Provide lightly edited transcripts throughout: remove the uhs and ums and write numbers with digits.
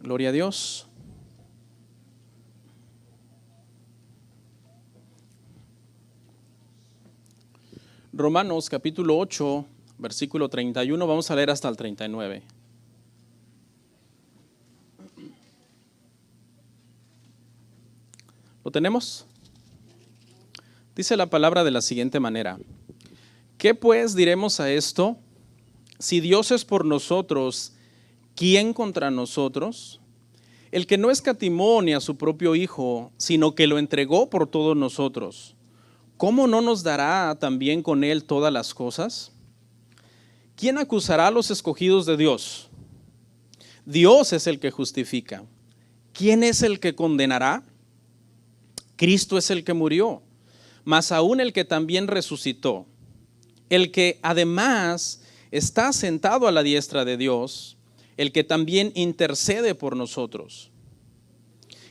Gloria a Dios. Romanos capítulo 8, versículo 31, vamos a leer hasta el 39. ¿Lo tenemos? Dice la palabra de la siguiente manera: ¿qué pues diremos a esto? Si Dios es por nosotros, ¿quién contra nosotros? El que no escatimó ni a su propio Hijo, sino que lo entregó por todos nosotros, ¿cómo no nos dará también con él todas las cosas? ¿Quién acusará a los escogidos de Dios? Dios es el que justifica. ¿Quién es el que condenará? Cristo es el que murió, mas aún el que también resucitó, el que además está sentado a la diestra de Dios, el que también intercede por nosotros.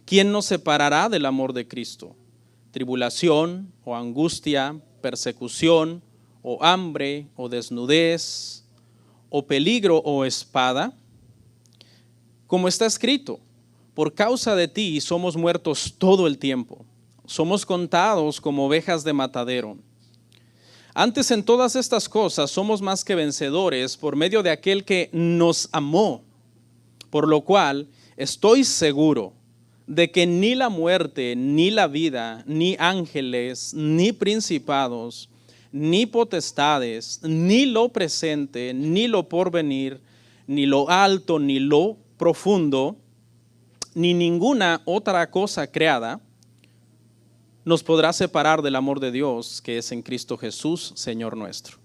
¿Quién nos separará del amor de Cristo? ¿Tribulación o angustia, persecución o hambre o desnudez o peligro o espada? Como está escrito, por causa de ti somos muertos todo el tiempo, somos contados como ovejas de matadero. Antes en todas estas cosas somos más que vencedores por medio de aquel que nos amó, por lo cual estoy seguro de que ni la muerte, ni la vida, ni ángeles, ni principados, ni potestades, ni lo presente, ni lo porvenir, ni lo alto, ni lo profundo, ni ninguna otra cosa creada nos podrá separar del amor de Dios que es en Cristo Jesús, Señor nuestro.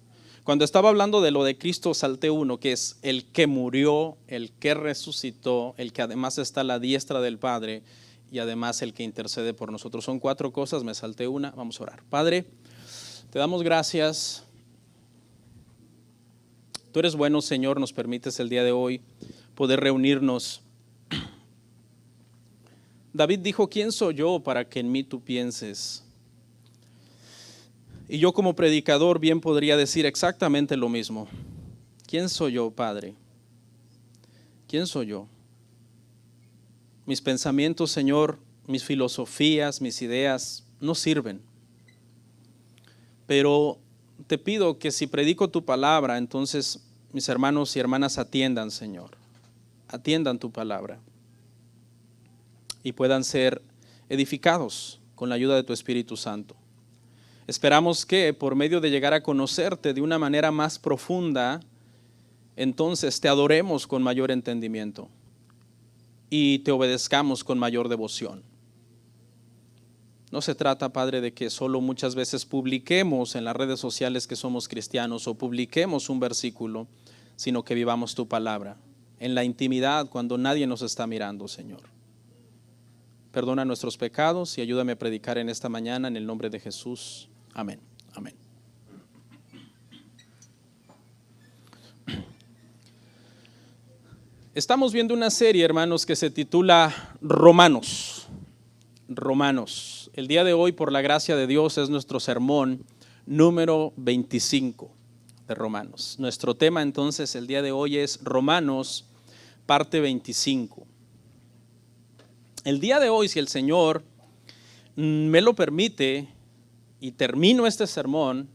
Cuando estaba hablando de lo de Cristo, salté uno, que es el que murió, el que resucitó, el que además está a la diestra del Padre y además el que intercede por nosotros. Son 4 cosas, me salté una, vamos a orar. Padre, te damos gracias. Tú eres bueno, Señor, nos permites el día de hoy poder reunirnos. David dijo: ¿quién soy yo para que en mí tú pienses? Y yo como predicador bien podría decir exactamente lo mismo. ¿Quién soy yo, Padre? ¿Quién soy yo? Mis pensamientos, Señor, mis filosofías, mis ideas no sirven. Pero te pido que si predico tu palabra, entonces mis hermanos y hermanas atiendan, Señor. Atiendan tu palabra y puedan ser edificados con la ayuda de tu Espíritu Santo. Esperamos que por medio de llegar a conocerte de una manera más profunda, entonces te adoremos con mayor entendimiento y te obedezcamos con mayor devoción. No se trata, Padre, de que solo muchas veces publiquemos en las redes sociales que somos cristianos o publiquemos un versículo, sino que vivamos tu palabra en la intimidad cuando nadie nos está mirando, Señor. Perdona nuestros pecados y ayúdame a predicar en esta mañana en el nombre de Jesús. Amén. Amén. Estamos viendo una serie, hermanos, que se titula Romanos. Romanos. El día de hoy, por la gracia de Dios, es nuestro sermón número 25 de Romanos. Nuestro tema entonces el día de hoy es Romanos, parte 25. El día de hoy, si el Señor me lo permite y termino este sermón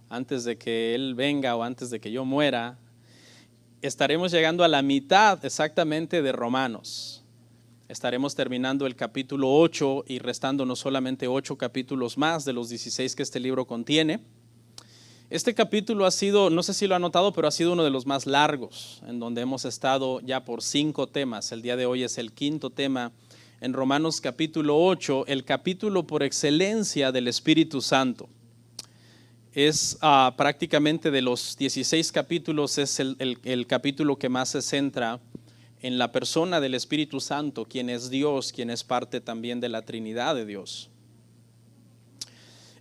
antes de que Él venga o antes de que yo muera, estaremos llegando a la mitad exactamente de Romanos. Estaremos terminando el capítulo 8 y restándonos solamente 8 capítulos más de los 16 que este libro contiene. Este capítulo ha sido, no sé si lo ha notado, pero ha sido uno de los más largos, en donde hemos estado ya por 5 temas. El día de hoy es el 5º tema en Romanos capítulo 8, el capítulo por excelencia del Espíritu Santo. Es prácticamente de los 16 capítulos, es el capítulo que más se centra en la persona del Espíritu Santo, quien es Dios, quien es parte también de la Trinidad de Dios.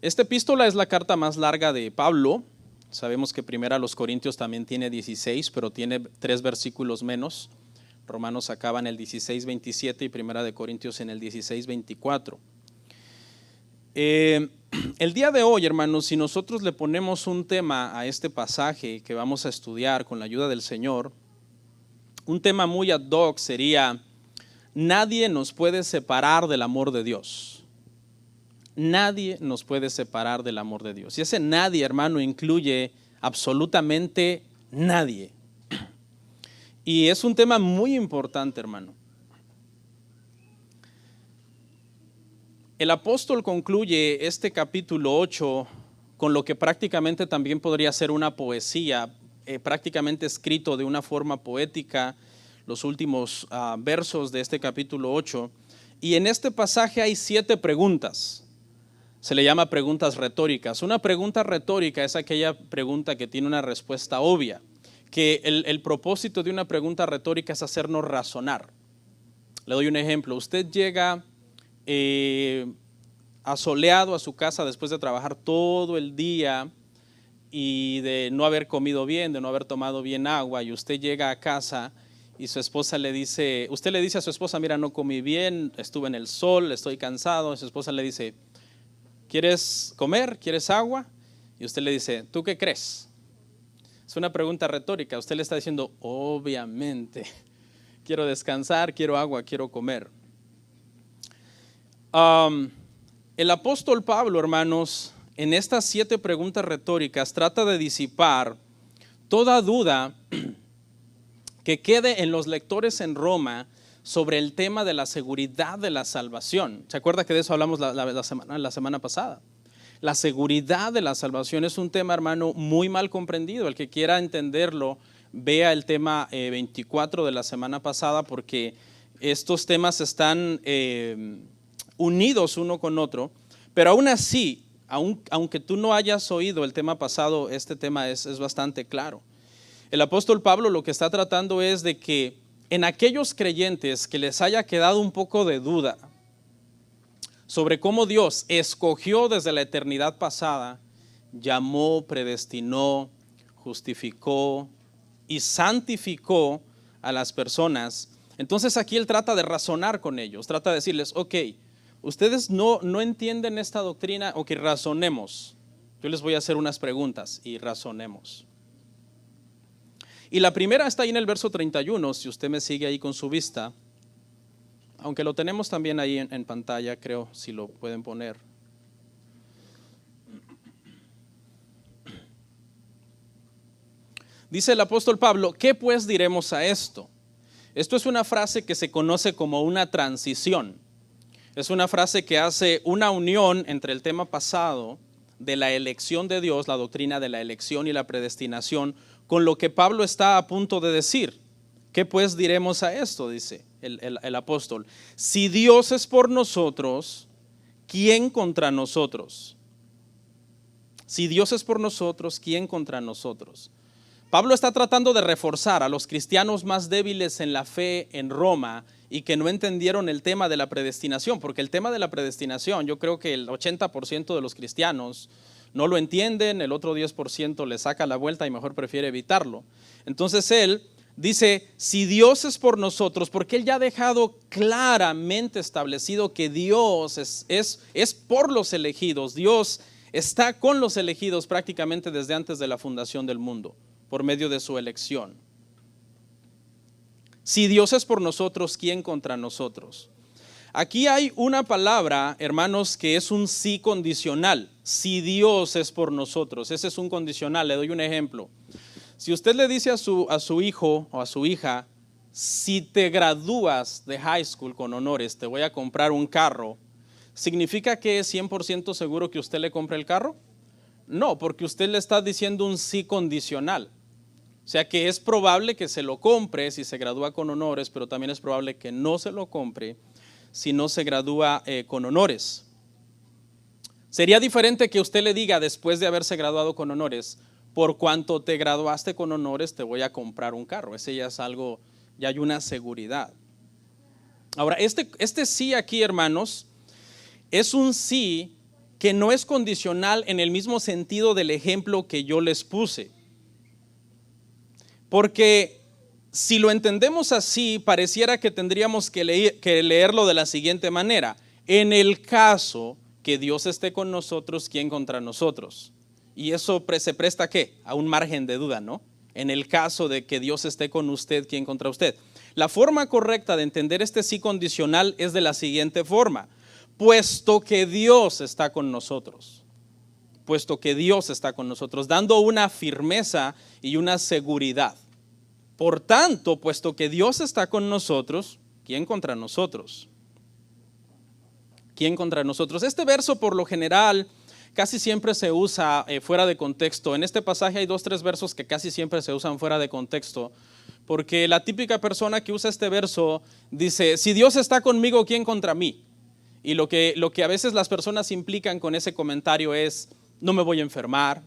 Esta epístola es la carta más larga de Pablo. Sabemos que Primera a los Corintios también tiene 16, pero tiene 3 versículos menos. Romanos acaba en el 16:27 y Primera de Corintios en el 16:24. El día de hoy, hermanos, si nosotros le ponemos un tema a este pasaje que vamos a estudiar con la ayuda del Señor, un tema muy ad hoc sería nadie nos puede separar del amor de Dios. Nadie nos puede separar del amor de Dios. Y ese nadie, hermano, incluye absolutamente nadie. Y es un tema muy importante, hermano. El apóstol concluye este capítulo 8 con lo que prácticamente también podría ser una poesía, prácticamente escrito de una forma poética, los últimos versos de este capítulo 8. Y en este pasaje hay 7 preguntas. Se le llama preguntas retóricas. Una pregunta retórica es aquella pregunta que tiene una respuesta obvia, que el propósito de una pregunta retórica es hacernos razonar. Le doy un ejemplo. Usted llega asoleado a su casa después de trabajar todo el día y de no haber comido bien, de no haber tomado bien agua, y usted llega a casa y su esposa le dice, usted le dice a su esposa, mira, no comí bien, estuve en el sol, estoy cansado. Y su esposa le dice, ¿quieres comer? ¿Quieres agua? Y usted le dice, ¿tú qué crees? Es una pregunta retórica. Usted le está diciendo, obviamente, quiero descansar, quiero agua, quiero comer. El apóstol Pablo, hermanos, en estas 7 preguntas retóricas trata de disipar toda duda que quede en los lectores en Roma sobre el tema de la seguridad de la salvación. ¿Se acuerda que de eso hablamos la semana pasada? La seguridad de la salvación es un tema, hermano, muy mal comprendido. El que quiera entenderlo, vea el tema 24 de la semana pasada, porque estos temas están unidos uno con otro. Pero aún así, aunque tú no hayas oído el tema pasado, este tema es bastante claro. El apóstol Pablo lo que está tratando es de que en aquellos creyentes que les haya quedado un poco de duda sobre cómo Dios escogió desde la eternidad pasada, llamó, predestinó, justificó y santificó a las personas, entonces aquí él trata de razonar con ellos, trata de decirles, ok, ustedes no entienden esta doctrina, ok, razonemos. Yo les voy a hacer unas preguntas y razonemos. Y la primera está ahí en el verso 31, si usted me sigue ahí con su vista, aunque lo tenemos también ahí en pantalla, creo, si lo pueden poner. Dice el apóstol Pablo, ¿qué pues diremos a esto? Esto es una frase que se conoce como una transición. Es una frase que hace una unión entre el tema pasado de la elección de Dios, la doctrina de la elección y la predestinación, con lo que Pablo está a punto de decir. ¿Qué pues diremos a esto? Dice el apóstol. Si Dios es por nosotros, ¿quién contra nosotros? Si Dios es por nosotros, ¿quién contra nosotros? Pablo está tratando de reforzar a los cristianos más débiles en la fe en Roma y que no entendieron el tema de la predestinación, porque el tema de la predestinación, yo creo que el 80% de los cristianos no lo entienden, el otro 10% le saca la vuelta y mejor prefiere evitarlo. Entonces él dice, si Dios es por nosotros, porque él ya ha dejado claramente establecido que Dios es por los elegidos. Dios está con los elegidos prácticamente desde antes de la fundación del mundo, por medio de su elección. Si Dios es por nosotros, ¿quién contra nosotros? Aquí hay una palabra, hermanos, que es un sí condicional. Si Dios es por nosotros, ese es un condicional. Le doy un ejemplo. Si usted le dice a su hijo o a su hija, si te gradúas de high school con honores, te voy a comprar un carro, ¿significa que es 100% seguro que usted le compre el carro? No, porque usted le está diciendo un sí condicional. O sea que es probable que se lo compre si se gradúa con honores, pero también es probable que no se lo compre si no se gradúa con honores. Sería diferente que usted le diga después de haberse graduado con honores, por cuanto te graduaste con honores te voy a comprar un carro. Ese ya es algo, ya hay una seguridad. Ahora, este sí aquí, hermanos, es un sí que no es condicional en el mismo sentido del ejemplo que yo les puse. Porque si lo entendemos así, pareciera que tendríamos que leerlo de la siguiente manera. En el caso que Dios esté con nosotros, ¿quién contra nosotros? Y eso se presta ¿a qué? A un margen de duda, ¿no? En el caso de que Dios esté con usted, ¿quién contra usted? La forma correcta de entender este sí condicional es de la siguiente forma: puesto que Dios está con nosotros. Puesto que Dios está con nosotros, dando una firmeza y una seguridad. Por tanto, puesto que Dios está con nosotros, ¿quién contra nosotros? ¿Quién contra nosotros? Este verso por lo general casi siempre se usa fuera de contexto. En este pasaje hay 2 o 3 versos que casi siempre se usan fuera de contexto, porque la típica persona que usa este verso dice: si Dios está conmigo, ¿quién contra mí? Y lo que a veces las personas implican con ese comentario es: no me voy a enfermar,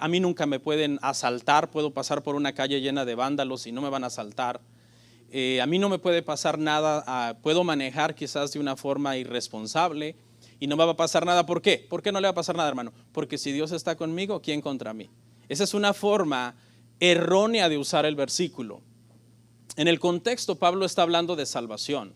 a mí nunca me pueden asaltar, puedo pasar por una calle llena de vándalos y no me van a asaltar. A mí no me puede pasar nada, puedo manejar quizás de una forma irresponsable y no me va a pasar nada. ¿Por qué? ¿Por qué no le va a pasar nada, hermano? Porque si Dios está conmigo, ¿quién contra mí? Esa es una forma errónea de usar el versículo. En el contexto, Pablo está hablando de salvación.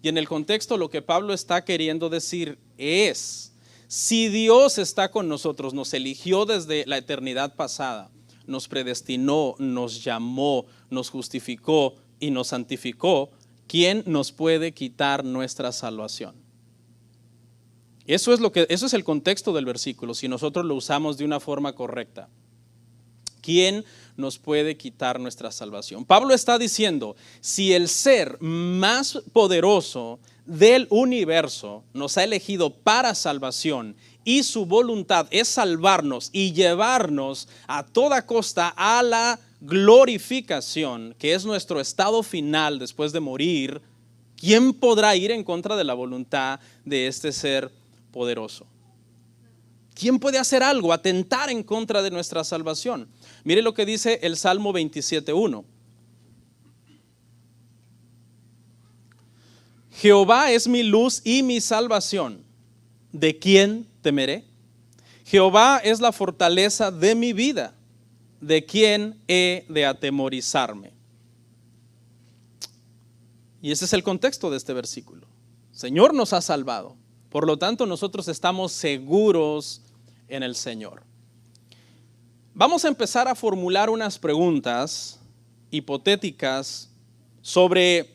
Y en el contexto lo que Pablo está queriendo decir es: si Dios está con nosotros, nos eligió desde la eternidad pasada, nos predestinó, nos llamó, nos justificó y nos santificó, ¿quién nos puede quitar nuestra salvación? Eso es el contexto del versículo, si nosotros lo usamos de una forma correcta. ¿Quién nos puede quitar nuestra salvación? Pablo está diciendo: si el ser más poderoso del universo nos ha elegido para salvación y su voluntad es salvarnos y llevarnos a toda costa a la glorificación, que es nuestro estado final después de morir, ¿quién podrá ir en contra de la voluntad de este ser poderoso? ¿Quién puede hacer algo, atentar en contra de nuestra salvación? Mire lo que dice el Salmo 27:1. Jehová es mi luz y mi salvación. ¿De quién temeré? Jehová es la fortaleza de mi vida. ¿De quién he de atemorizarme? Y ese es el contexto de este versículo. Señor nos ha salvado. Por lo tanto, nosotros estamos seguros en el Señor. Vamos a empezar a formular unas preguntas hipotéticas sobre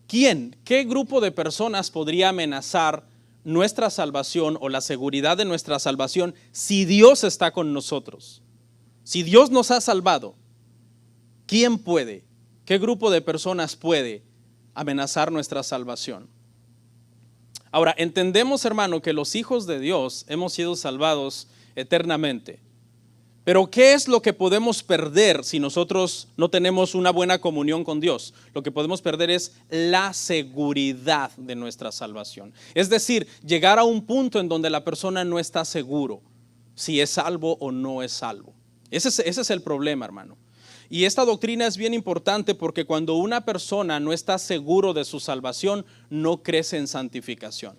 qué grupo de personas podría amenazar nuestra salvación o la seguridad de nuestra salvación si Dios está con nosotros. Si Dios nos ha salvado, ¿quién puede? ¿Qué grupo de personas puede amenazar nuestra salvación? Ahora, entendemos, hermano, que los hijos de Dios hemos sido salvados eternamente. Pero ¿qué es lo que podemos perder si nosotros no tenemos una buena comunión con Dios? Lo que podemos perder es la seguridad de nuestra salvación. Es decir, llegar a un punto en donde la persona no está seguro si es salvo o no es salvo. Ese es el problema, hermano. Y esta doctrina es bien importante porque cuando una persona no está seguro de su salvación, no crece en santificación.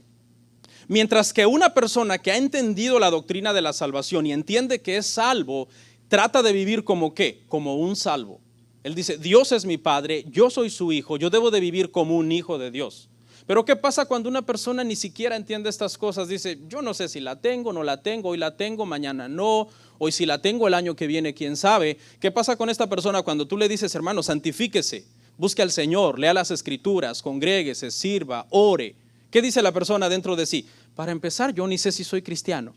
Mientras que una persona que ha entendido la doctrina de la salvación y entiende que es salvo, trata de vivir como ¿qué? Como un salvo. Él dice: Dios es mi padre, yo soy su hijo, yo debo de vivir como un hijo de Dios. Pero ¿qué pasa cuando una persona ni siquiera entiende estas cosas? Dice: yo no sé si la tengo, no la tengo, hoy la tengo, mañana no, hoy si la tengo, el año que viene, quién sabe. ¿Qué pasa con esta persona cuando tú le dices: hermano, santifíquese, busque al Señor, lea las escrituras, congréguese, sirva, ore? ¿Qué dice la persona dentro de sí? Para empezar, yo ni sé si soy cristiano.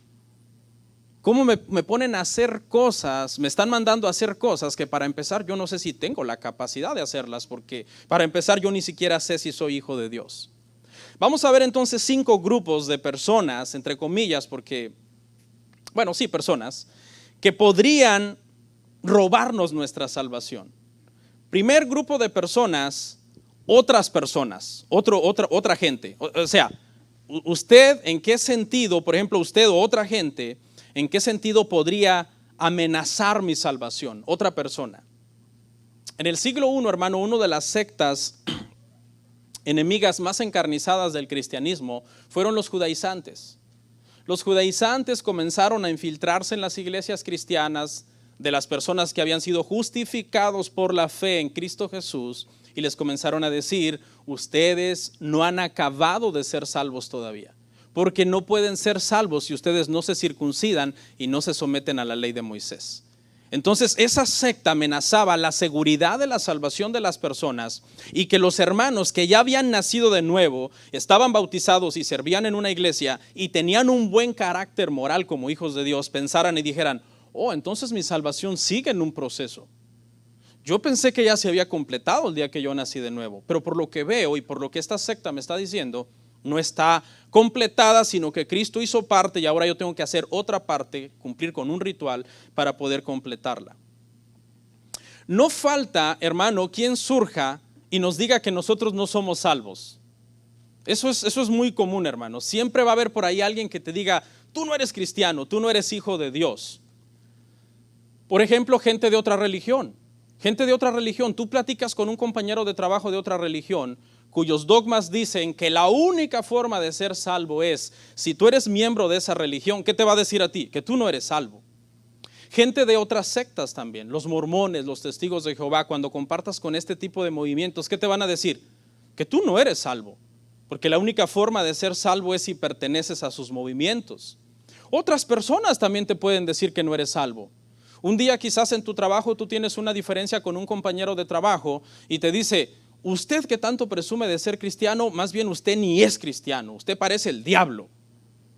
¿Cómo me ponen a hacer cosas? Me están mandando a hacer cosas que para empezar yo no sé si tengo la capacidad de hacerlas, porque para empezar yo ni siquiera sé si soy hijo de Dios. Vamos a ver entonces 5 grupos de personas, entre comillas, porque, bueno, sí, personas que podrían robarnos nuestra salvación. Primer grupo de personas: otras personas, otra gente. O sea, usted, ¿en qué sentido, por ejemplo, usted o otra gente, en qué sentido podría amenazar mi salvación? Otra persona. En el siglo I, hermano, una de las sectas enemigas más encarnizadas del cristianismo fueron los judaizantes. Los judaizantes comenzaron a infiltrarse en las iglesias cristianas de las personas que habían sido justificados por la fe en Cristo Jesús y les comenzaron a decir: ustedes no han acabado de ser salvos todavía, porque no pueden ser salvos si ustedes no se circuncidan y no se someten a la ley de Moisés. Entonces esa secta amenazaba la seguridad de la salvación de las personas y que los hermanos que ya habían nacido de nuevo, estaban bautizados y servían en una iglesia y tenían un buen carácter moral como hijos de Dios, pensaran y dijeran: oh, entonces mi salvación sigue en un proceso. Yo pensé que ya se había completado el día que yo nací de nuevo, pero por lo que veo y por lo que esta secta me está diciendo, no está completada, sino que Cristo hizo parte y ahora yo tengo que hacer otra parte, cumplir con un ritual para poder completarla. No falta, hermano, quien surja y nos diga que nosotros no somos salvos. Eso es muy común, hermano. Siempre va a haber por ahí alguien que te diga: tú no eres cristiano, tú no eres hijo de Dios. Por ejemplo, gente de otra religión. Tú platicas con un compañero de trabajo de otra religión, cuyos dogmas dicen que la única forma de ser salvo es si tú eres miembro de esa religión. ¿Qué te va a decir a ti? Que tú no eres salvo. Gente de otras sectas también, los mormones, los testigos de Jehová, cuando compartas con este tipo de movimientos, ¿qué te van a decir? Que tú no eres salvo, porque la única forma de ser salvo es si perteneces a sus movimientos. Otras personas también te pueden decir que no eres salvo. Un día quizás en tu trabajo tú tienes una diferencia con un compañero de trabajo y te dice: usted que tanto presume de ser cristiano, más bien usted ni es cristiano, usted parece el diablo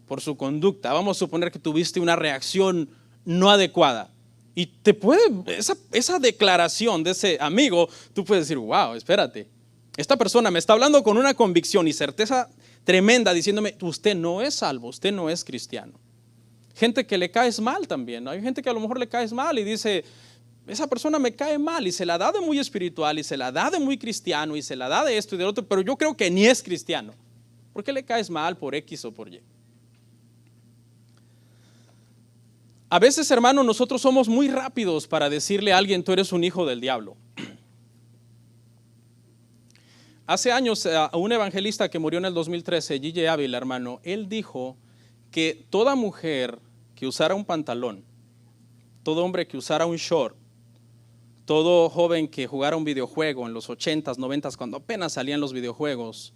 por su conducta. Vamos a suponer que tuviste una reacción no adecuada y te puede, esa declaración de ese amigo, tú puedes decir: wow, espérate, esta persona me está hablando con una convicción y certeza tremenda diciéndome: usted no es salvo, usted no es cristiano. Gente que le caes mal también. Hay gente que a lo mejor le caes mal y dice: esa persona me cae mal, y se la da de muy espiritual y se la da de muy cristiano y se la da de esto y de otro, pero yo creo que ni es cristiano. ¿Por qué le caes mal? Por X o por Y. A veces, hermano, nosotros somos muy rápidos para decirle a alguien: tú eres un hijo del diablo. Hace años, a un evangelista que murió en el 2013, G.J. Ávila, hermano, él dijo que toda mujer que usara un pantalón, todo hombre que usara un short, todo joven que jugara un videojuego en los 80s, 90s, cuando apenas salían los videojuegos,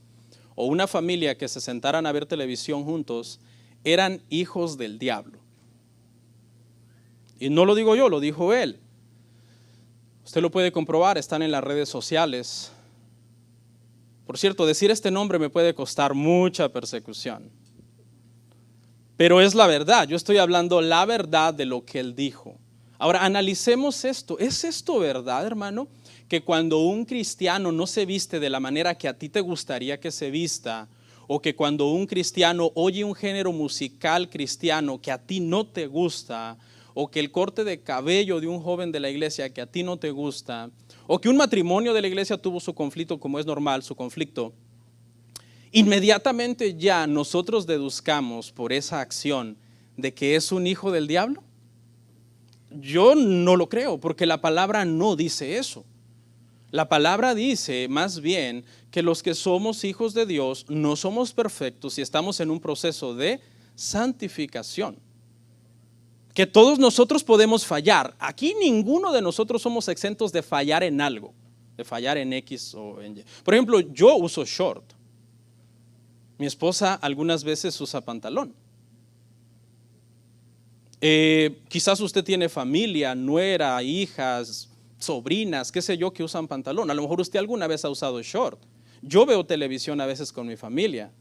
o una familia que se sentaran a ver televisión juntos, eran hijos del diablo. Y no lo digo yo, lo dijo él. Usted lo puede comprobar, están en las redes sociales. Por cierto, decir este nombre me puede costar mucha persecución. Pero es la verdad, yo estoy hablando la verdad de lo que él dijo. Ahora analicemos esto. ¿Es esto verdad, hermano? Que cuando un cristiano no se viste de la manera que a ti te gustaría que se vista, o que cuando un cristiano oye un género musical cristiano que a ti no te gusta, o que el corte de cabello de un joven de la iglesia que a ti no te gusta, o que un matrimonio de la iglesia tuvo su conflicto, como es normal, su conflicto, inmediatamente ya nosotros deduzcamos por esa acción de que es un hijo del diablo? Yo no lo creo, porque la palabra no dice eso. La palabra dice más bien que los que somos hijos de Dios no somos perfectos y estamos en un proceso de santificación. Que todos nosotros podemos fallar. Aquí ninguno de nosotros somos exentos de fallar en algo, de fallar en X o en Y. Por ejemplo, yo uso short. Mi esposa algunas veces usa pantalón. Quizás usted tiene familia, nuera, hijas, sobrinas, qué sé yo, que usan pantalón. A lo mejor usted alguna vez ha usado short. Yo veo televisión a veces con mi familia.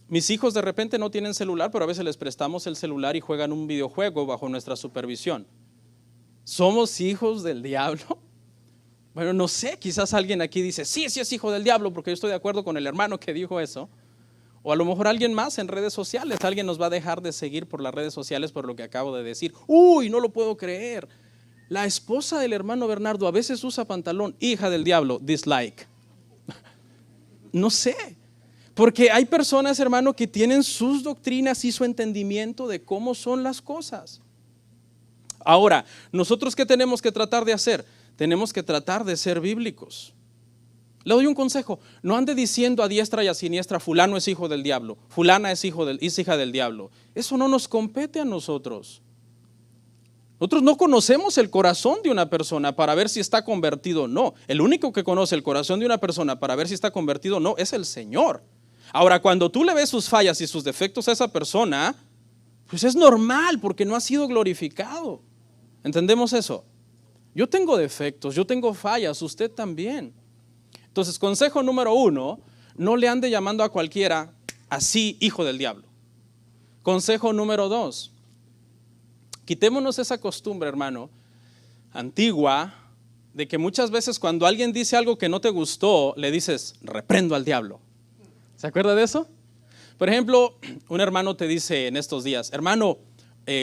Mis hijos de repente no tienen celular, pero a veces les prestamos el celular y juegan un videojuego bajo nuestra supervisión. ¿Somos hijos del diablo? Bueno, no sé, quizás alguien aquí dice: sí es hijo del diablo, porque yo estoy de acuerdo con el hermano que dijo eso. O a lo mejor alguien más en redes sociales, alguien nos va a dejar de seguir por las redes sociales por lo que acabo de decir. Uy, no lo puedo creer. La esposa del hermano Bernardo a veces usa pantalón. Hija del diablo, dislike. No sé, porque hay personas, hermano, que tienen sus doctrinas y su entendimiento de cómo son las cosas. Ahora, ¿nosotros qué tenemos que tratar de hacer? Tenemos que tratar de ser bíblicos. Le doy un consejo: no ande diciendo a diestra y a siniestra: fulano es hijo del diablo, fulana es hija del diablo. Eso no nos compete a nosotros. Nosotros no conocemos el corazón de una persona para ver si está convertido o no. El único que conoce el corazón de una persona para ver si está convertido o no es el Señor. Ahora, cuando tú le ves sus fallas y sus defectos a esa persona, pues es normal, porque no ha sido glorificado. ¿Entendemos eso? Yo tengo defectos, yo tengo fallas, usted también. Entonces, consejo número 1, no le ande llamando a cualquiera así, hijo del diablo. Consejo número 2, quitémonos esa costumbre, hermano, antigua, de que muchas veces cuando alguien dice algo que no te gustó, le dices, reprendo al diablo. ¿Se acuerda de eso? Por ejemplo, un hermano te dice en estos días, hermano,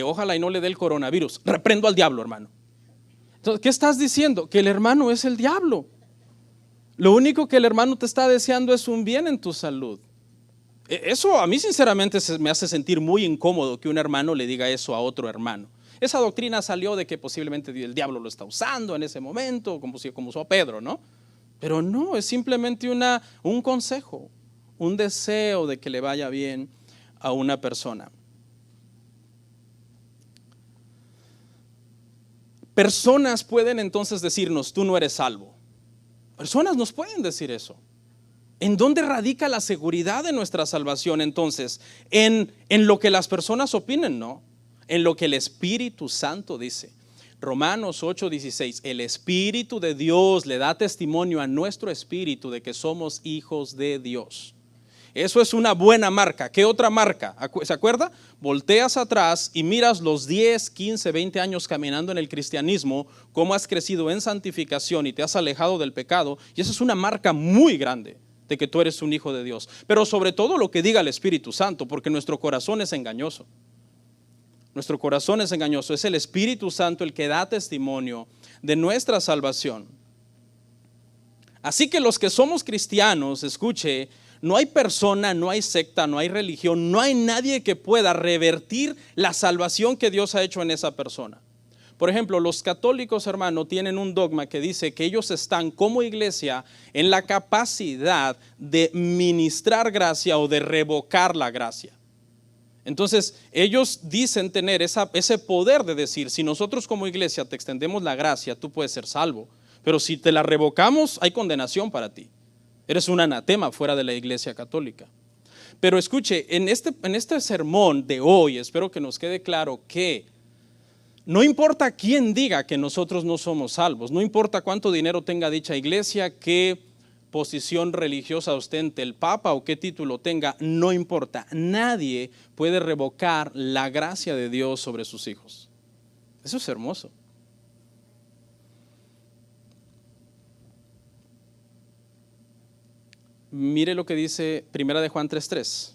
ojalá y no le dé el coronavirus, reprendo al diablo, hermano. Entonces, ¿qué estás diciendo? Que el hermano es el diablo. Lo único que el hermano te está deseando es un bien en tu salud. Eso a mí sinceramente me hace sentir muy incómodo que un hermano le diga eso a otro hermano. Esa doctrina salió de que posiblemente el diablo lo está usando en ese momento, como usó a Pedro, ¿no? Pero no, es simplemente un consejo, un deseo de que le vaya bien a una persona. Personas pueden entonces decirnos, tú no eres salvo. Personas nos pueden decir eso. ¿En dónde radica la seguridad de nuestra salvación entonces? En lo que las personas opinen, ¿no? En lo que el Espíritu Santo dice. Romanos 8:16, el Espíritu de Dios le da testimonio a nuestro espíritu de que somos hijos de Dios. Eso es una buena marca. ¿Qué otra marca? ¿Se acuerda? Volteas atrás y miras los 10, 15, 20 años caminando en el cristianismo, cómo has crecido en santificación y te has alejado del pecado. Y esa es una marca muy grande de que tú eres un hijo de Dios. Pero sobre todo lo que diga el Espíritu Santo, porque nuestro corazón es engañoso. Nuestro corazón es engañoso. Es el Espíritu Santo el que da testimonio de nuestra salvación. Así que los que somos cristianos, escuche, no hay persona, no hay secta, no hay religión, no hay nadie que pueda revertir la salvación que Dios ha hecho en esa persona. Por ejemplo, los católicos, hermano, tienen un dogma que dice que ellos están como iglesia en la capacidad de ministrar gracia o de revocar la gracia. Entonces, ellos dicen tener ese poder de decir, si nosotros como iglesia te extendemos la gracia, tú puedes ser salvo. Pero si te la revocamos, hay condenación para ti. Eres un anatema fuera de la iglesia católica. Pero escuche, en este sermón de hoy, espero que nos quede claro que no importa quién diga que nosotros no somos salvos, no importa cuánto dinero tenga dicha iglesia, qué posición religiosa ostente el Papa o qué título tenga, no importa. Nadie puede revocar la gracia de Dios sobre sus hijos. Eso es hermoso. Mire lo que dice 1 de Juan 3:3.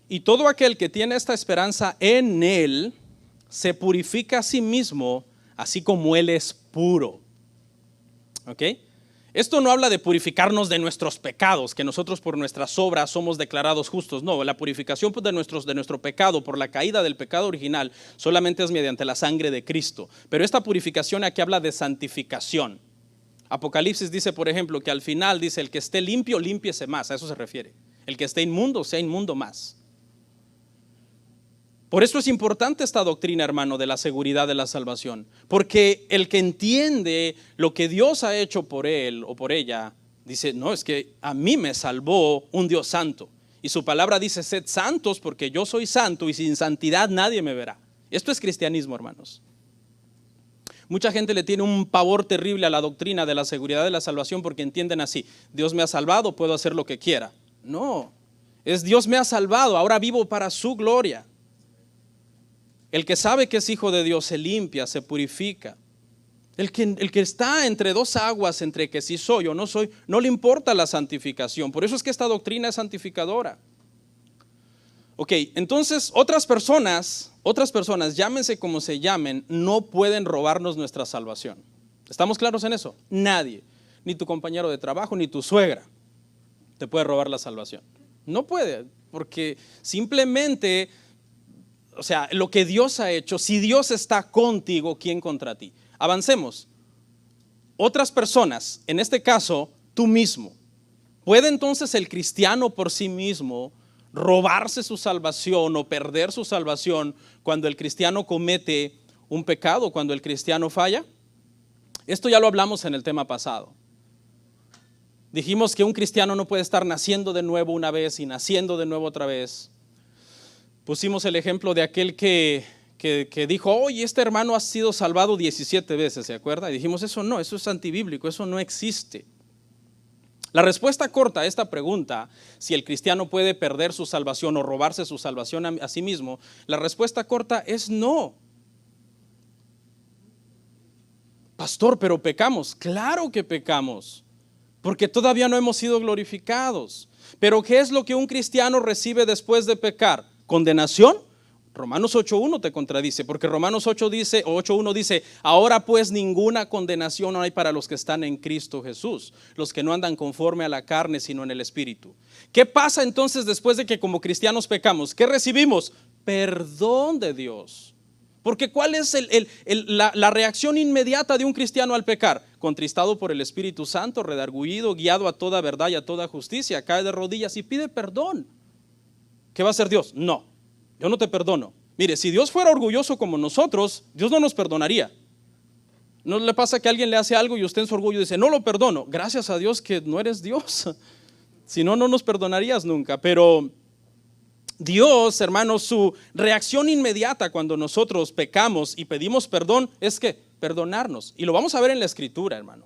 Y todo aquel que tiene esta esperanza en Él, se purifica a sí mismo, así como Él es puro. ¿Ok? Esto no habla de purificarnos de nuestros pecados, que nosotros por nuestras obras somos declarados justos. No, la purificación de nuestro pecado por la caída del pecado original solamente es mediante la sangre de Cristo. Pero esta purificación aquí habla de santificación. Apocalipsis dice, por ejemplo, que al final dice, el que esté limpio, límpiese más. A eso se refiere. El que esté inmundo, sea inmundo más. Por eso es importante esta doctrina, hermano, de la seguridad de la salvación. Porque el que entiende lo que Dios ha hecho por él o por ella, dice, no, es que a mí me salvó un Dios santo. Y su palabra dice, sed santos porque yo soy santo y sin santidad nadie me verá. Esto es cristianismo, hermanos. Mucha gente le tiene un pavor terrible a la doctrina de la seguridad de la salvación porque entienden así, Dios me ha salvado, puedo hacer lo que quiera. No, es Dios me ha salvado, ahora vivo para su gloria. El que sabe que es hijo de Dios se limpia, se purifica. El que está entre dos aguas, entre que sí soy o no soy, no le importa la santificación. Por eso es que esta doctrina es santificadora. Ok, entonces otras personas, llámense como se llamen, no pueden robarnos nuestra salvación. ¿Estamos claros en eso? Nadie, ni tu compañero de trabajo, ni tu suegra, te puede robar la salvación. No puede, porque simplemente... O sea, lo que Dios ha hecho, si Dios está contigo, ¿quién contra ti? Avancemos. Otras personas, en este caso, tú mismo. ¿Puede entonces el cristiano por sí mismo robarse su salvación o perder su salvación cuando el cristiano comete un pecado, cuando el cristiano falla? Esto ya lo hablamos en el tema pasado. Dijimos que un cristiano no puede estar naciendo de nuevo una vez y naciendo de nuevo otra vez. Pusimos el ejemplo de aquel que dijo, oye, este hermano ha sido salvado 17 veces, ¿se acuerda? Y dijimos, eso es antibíblico, eso no existe. La respuesta corta a esta pregunta, si el cristiano puede perder su salvación o robarse su salvación a sí mismo, la respuesta corta es no. Pastor, pero pecamos. Claro que pecamos, porque todavía no hemos sido glorificados. Pero ¿qué es lo que un cristiano recibe después de pecar? ¿Condenación? Romanos 8.1 te contradice, porque Romanos 8.1 dice, ahora pues ninguna condenación hay para los que están en Cristo Jesús, los que no andan conforme a la carne, sino en el Espíritu. ¿Qué pasa entonces después de que como cristianos pecamos? ¿Qué recibimos? Perdón de Dios. Porque ¿cuál es la reacción inmediata de un cristiano al pecar? Contristado por el Espíritu Santo, redargüido, guiado a toda verdad y a toda justicia, cae de rodillas y pide perdón. ¿Qué va a hacer Dios? No, yo no te perdono. Mire, si Dios fuera orgulloso como nosotros, Dios no nos perdonaría. ¿No le pasa que alguien le hace algo y usted en su orgullo dice, no lo perdono? Gracias a Dios que no eres Dios. Si no, no nos perdonarías nunca. Pero Dios, hermanos, su reacción inmediata cuando nosotros pecamos y pedimos perdón es que perdonarnos. Y lo vamos a ver en la Escritura, hermano,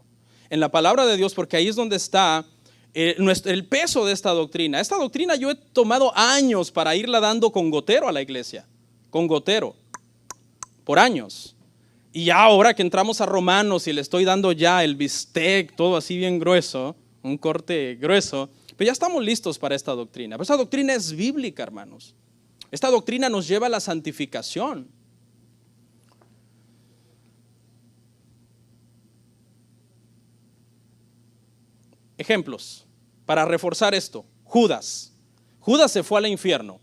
en la palabra de Dios, porque ahí es donde está el peso de esta doctrina. Esta doctrina yo he tomado años para irla dando con gotero a la iglesia, con gotero, por años. Y ya ahora que entramos a Romanos y le estoy dando ya el bistec, todo así bien grueso, un corte grueso, pero ya estamos listos para esta doctrina. Pero esta doctrina es bíblica, hermanos. Esta doctrina nos lleva a la santificación. Ejemplos para reforzar esto. Judas se fue al infierno.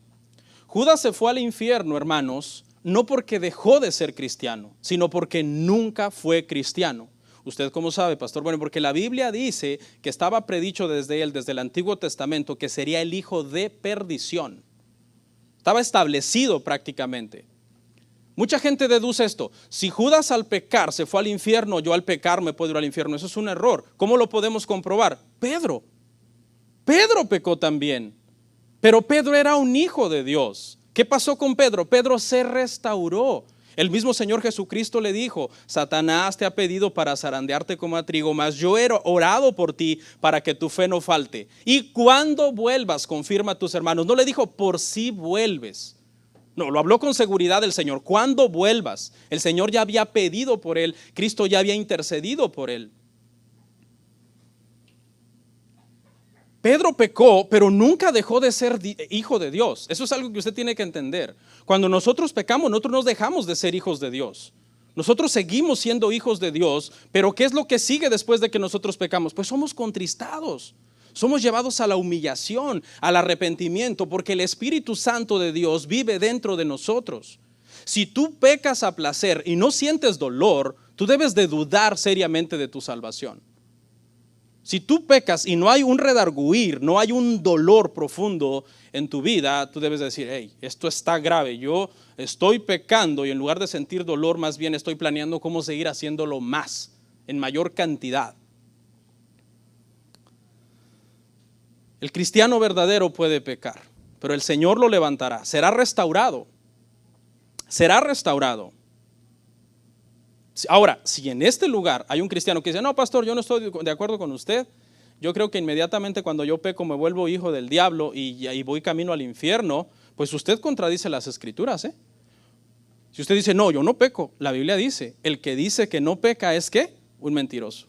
Judas se fue al infierno, hermanos, no porque dejó de ser cristiano, sino porque nunca fue cristiano. ¿Usted cómo sabe, pastor? Bueno, porque la Biblia dice que estaba predicho desde el Antiguo Testamento, que sería el hijo de perdición. Estaba establecido prácticamente. Mucha gente deduce esto: si Judas al pecar se fue al infierno, yo al pecar me puedo ir al infierno. Eso es un error. ¿Cómo lo podemos comprobar? Pedro pecó también, pero Pedro era un hijo de Dios. ¿Qué pasó con Pedro? Pedro se restauró. El mismo Señor Jesucristo le dijo: Satanás te ha pedido para zarandearte como a trigo, mas yo he orado por ti para que tu fe no falte. Y cuando vuelvas, confirma a tus hermanos. No le dijo por si vuelves. No, lo habló con seguridad el Señor. Cuando vuelvas, el Señor ya había pedido por él. Cristo ya había intercedido por él. Pedro pecó, pero nunca dejó de ser hijo de Dios. Eso es algo que usted tiene que entender. Cuando nosotros pecamos, nosotros no dejamos de ser hijos de Dios. Nosotros seguimos siendo hijos de Dios, pero ¿qué es lo que sigue después de que nosotros pecamos? Pues somos contristados. Somos llevados a la humillación, al arrepentimiento, porque el Espíritu Santo de Dios vive dentro de nosotros. Si tú pecas a placer y no sientes dolor, tú debes de dudar seriamente de tu salvación. Si tú pecas y no hay un redarguir, no hay un dolor profundo en tu vida, tú debes decir: hey, esto está grave, yo estoy pecando, y en lugar de sentir dolor, más bien estoy planeando cómo seguir haciéndolo más, en mayor cantidad. El cristiano verdadero puede pecar, pero el Señor lo levantará, será restaurado. Será restaurado. Ahora, si en este lugar hay un cristiano que dice: no, pastor, yo no estoy de acuerdo con usted, yo creo que inmediatamente cuando yo peco me vuelvo hijo del diablo y voy camino al infierno, pues usted contradice las Escrituras, ¿eh? Si usted dice: no, yo no peco, la Biblia dice: el que dice que no peca es ¿qué? Un mentiroso.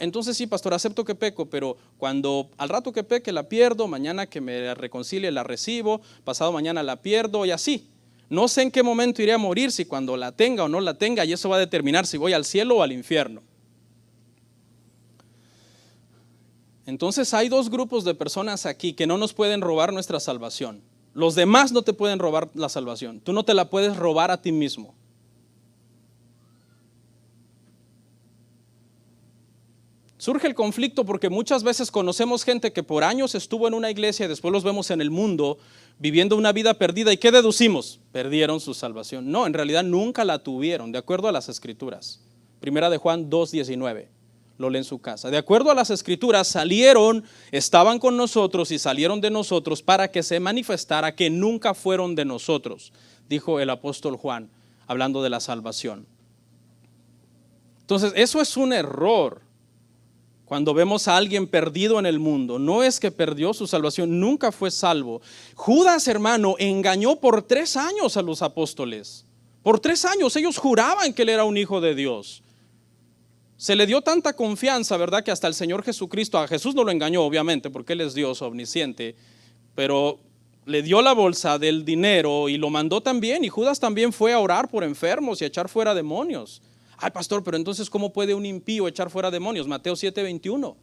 Entonces sí, pastor, acepto que peco, pero cuando al rato que peque la pierdo, mañana que me reconcilie la recibo, pasado mañana la pierdo y así. No sé en qué momento iré a morir, si cuando la tenga o no la tenga, y eso va a determinar si voy al cielo o al infierno. Entonces hay dos grupos de personas aquí que no nos pueden robar nuestra salvación. Los demás no te pueden robar la salvación. Tú no te la puedes robar a ti mismo. Surge el conflicto porque muchas veces conocemos gente que por años estuvo en una iglesia y después los vemos en el mundo viviendo una vida perdida. ¿Y qué deducimos? Perdieron su salvación. No, en realidad nunca la tuvieron, de acuerdo a las Escrituras. Primera de Juan 2:19. lo lee en su casa. De acuerdo a las Escrituras, salieron, estaban con nosotros y salieron de nosotros para que se manifestara que nunca fueron de nosotros, dijo el apóstol Juan, hablando de la salvación. Entonces, eso es un error. Cuando vemos a alguien perdido en el mundo, no es que perdió su salvación, nunca fue salvo. Judas, hermano, engañó por 3 años a los apóstoles. Por 3 años ellos juraban que él era un hijo de Dios. Se le dio tanta confianza, ¿verdad? Que hasta el Señor Jesucristo, a Jesús no lo engañó obviamente porque Él es Dios omnisciente, pero le dio la bolsa del dinero y lo mandó también, y Judas también fue a orar por enfermos y a echar fuera demonios. Ay, pastor, pero entonces ¿cómo puede un impío echar fuera demonios? Mateo 7:21.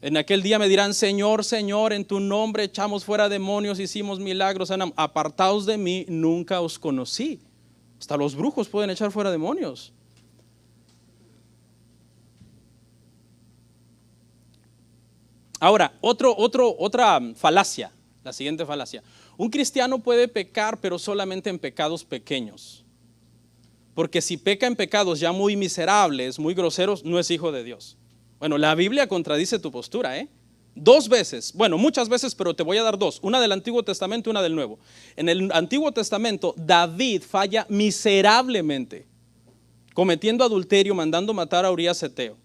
En aquel día me dirán, Señor, Señor, en tu nombre echamos fuera demonios, hicimos milagros, apartaos de mí, nunca os conocí. Hasta los brujos pueden echar fuera demonios. Ahora, otra falacia, la siguiente falacia. Un cristiano puede pecar, pero solamente en pecados pequeños. Porque si peca en pecados ya muy miserables, muy groseros, no es hijo de Dios. Bueno, la Biblia contradice tu postura, 2 veces, bueno, muchas veces, pero te voy a dar 2. Una del Antiguo Testamento y una del Nuevo. En el Antiguo Testamento, David falla miserablemente, cometiendo adulterio, mandando matar a Urías Eteo.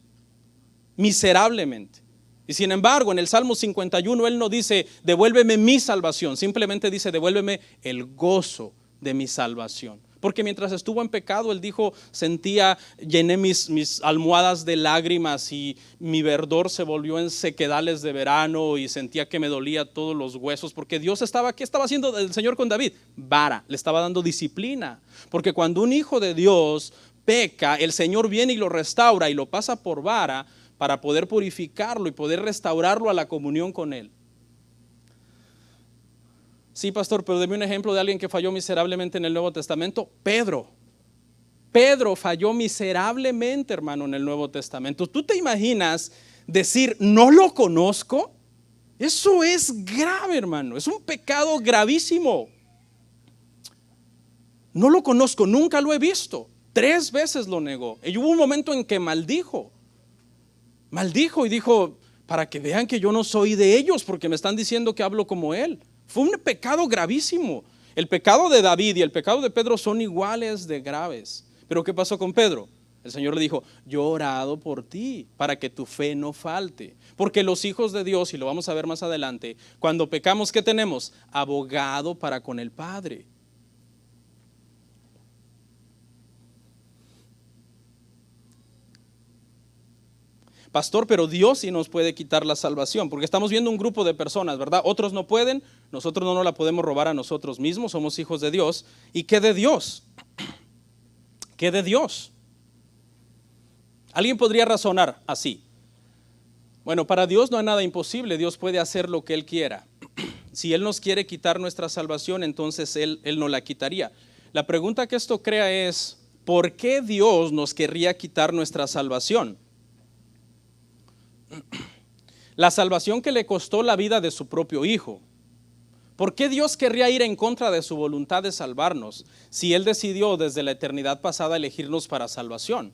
Miserablemente. Y sin embargo, en el Salmo 51, él no dice, devuélveme mi salvación, simplemente dice, devuélveme el gozo de mi salvación. Porque mientras estuvo en pecado, él dijo, llené mis almohadas de lágrimas y mi verdor se volvió en sequedales de verano y sentía que me dolía todos los huesos. Porque Dios ¿qué estaba haciendo el Señor con David? Vara, le estaba dando disciplina. Porque cuando un hijo de Dios peca, el Señor viene y lo restaura y lo pasa por vara para poder purificarlo y poder restaurarlo a la comunión con Él. Sí, pastor, pero deme un ejemplo de alguien que falló miserablemente en el Nuevo Testamento. Pedro falló miserablemente, hermano, en el Nuevo Testamento. ¿Tú te imaginas decir, no lo conozco? Eso es grave, hermano, es un pecado gravísimo. No lo conozco, nunca lo he visto. 3 veces lo negó. Y hubo un momento en que maldijo y dijo, para que vean que yo no soy de ellos, porque me están diciendo que hablo como él. Fue un pecado gravísimo. El pecado de David y el pecado de Pedro son iguales de graves. Pero ¿qué pasó con Pedro? El Señor le dijo, yo he orado por ti para que tu fe no falte. Porque los hijos de Dios, y lo vamos a ver más adelante, cuando pecamos, ¿qué tenemos? Abogado para con el Padre. Pastor, pero Dios sí nos puede quitar la salvación, porque estamos viendo un grupo de personas, ¿verdad? Otros no pueden, nosotros no nos la podemos robar a nosotros mismos, somos hijos de Dios. ¿Y qué de Dios? ¿Qué de Dios? Alguien podría razonar así. Bueno, para Dios no hay nada imposible, Dios puede hacer lo que Él quiera. Si Él nos quiere quitar nuestra salvación, entonces Él nos la quitaría. La pregunta que esto crea es, ¿por qué Dios nos querría quitar nuestra salvación? La salvación que le costó la vida de su propio Hijo. ¿Por qué Dios querría ir en contra de su voluntad de salvarnos si Él decidió desde la eternidad pasada elegirnos para salvación?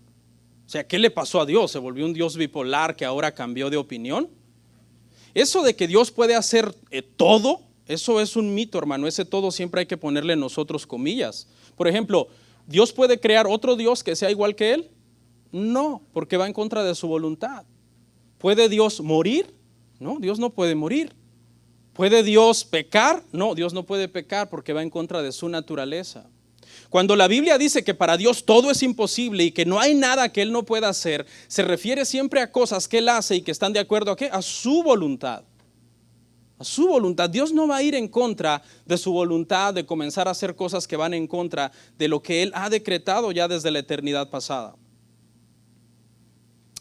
O sea, ¿qué le pasó a Dios? ¿Se volvió un Dios bipolar que ahora cambió de opinión? Eso de que Dios puede hacer todo, eso es un mito, hermano. Ese todo siempre hay que ponerle nosotros comillas. Por ejemplo, ¿Dios puede crear otro Dios que sea igual que Él? No, porque va en contra de su voluntad. ¿Puede Dios morir? No, Dios no puede morir. ¿Puede Dios pecar? No, Dios no puede pecar porque va en contra de su naturaleza. Cuando la Biblia dice que para Dios todo es imposible y que no hay nada que Él no pueda hacer, se refiere siempre a cosas que Él hace y que están de acuerdo ¿a qué? A su voluntad. A su voluntad. Dios no va a ir en contra de su voluntad de comenzar a hacer cosas que van en contra de lo que Él ha decretado ya desde la eternidad pasada.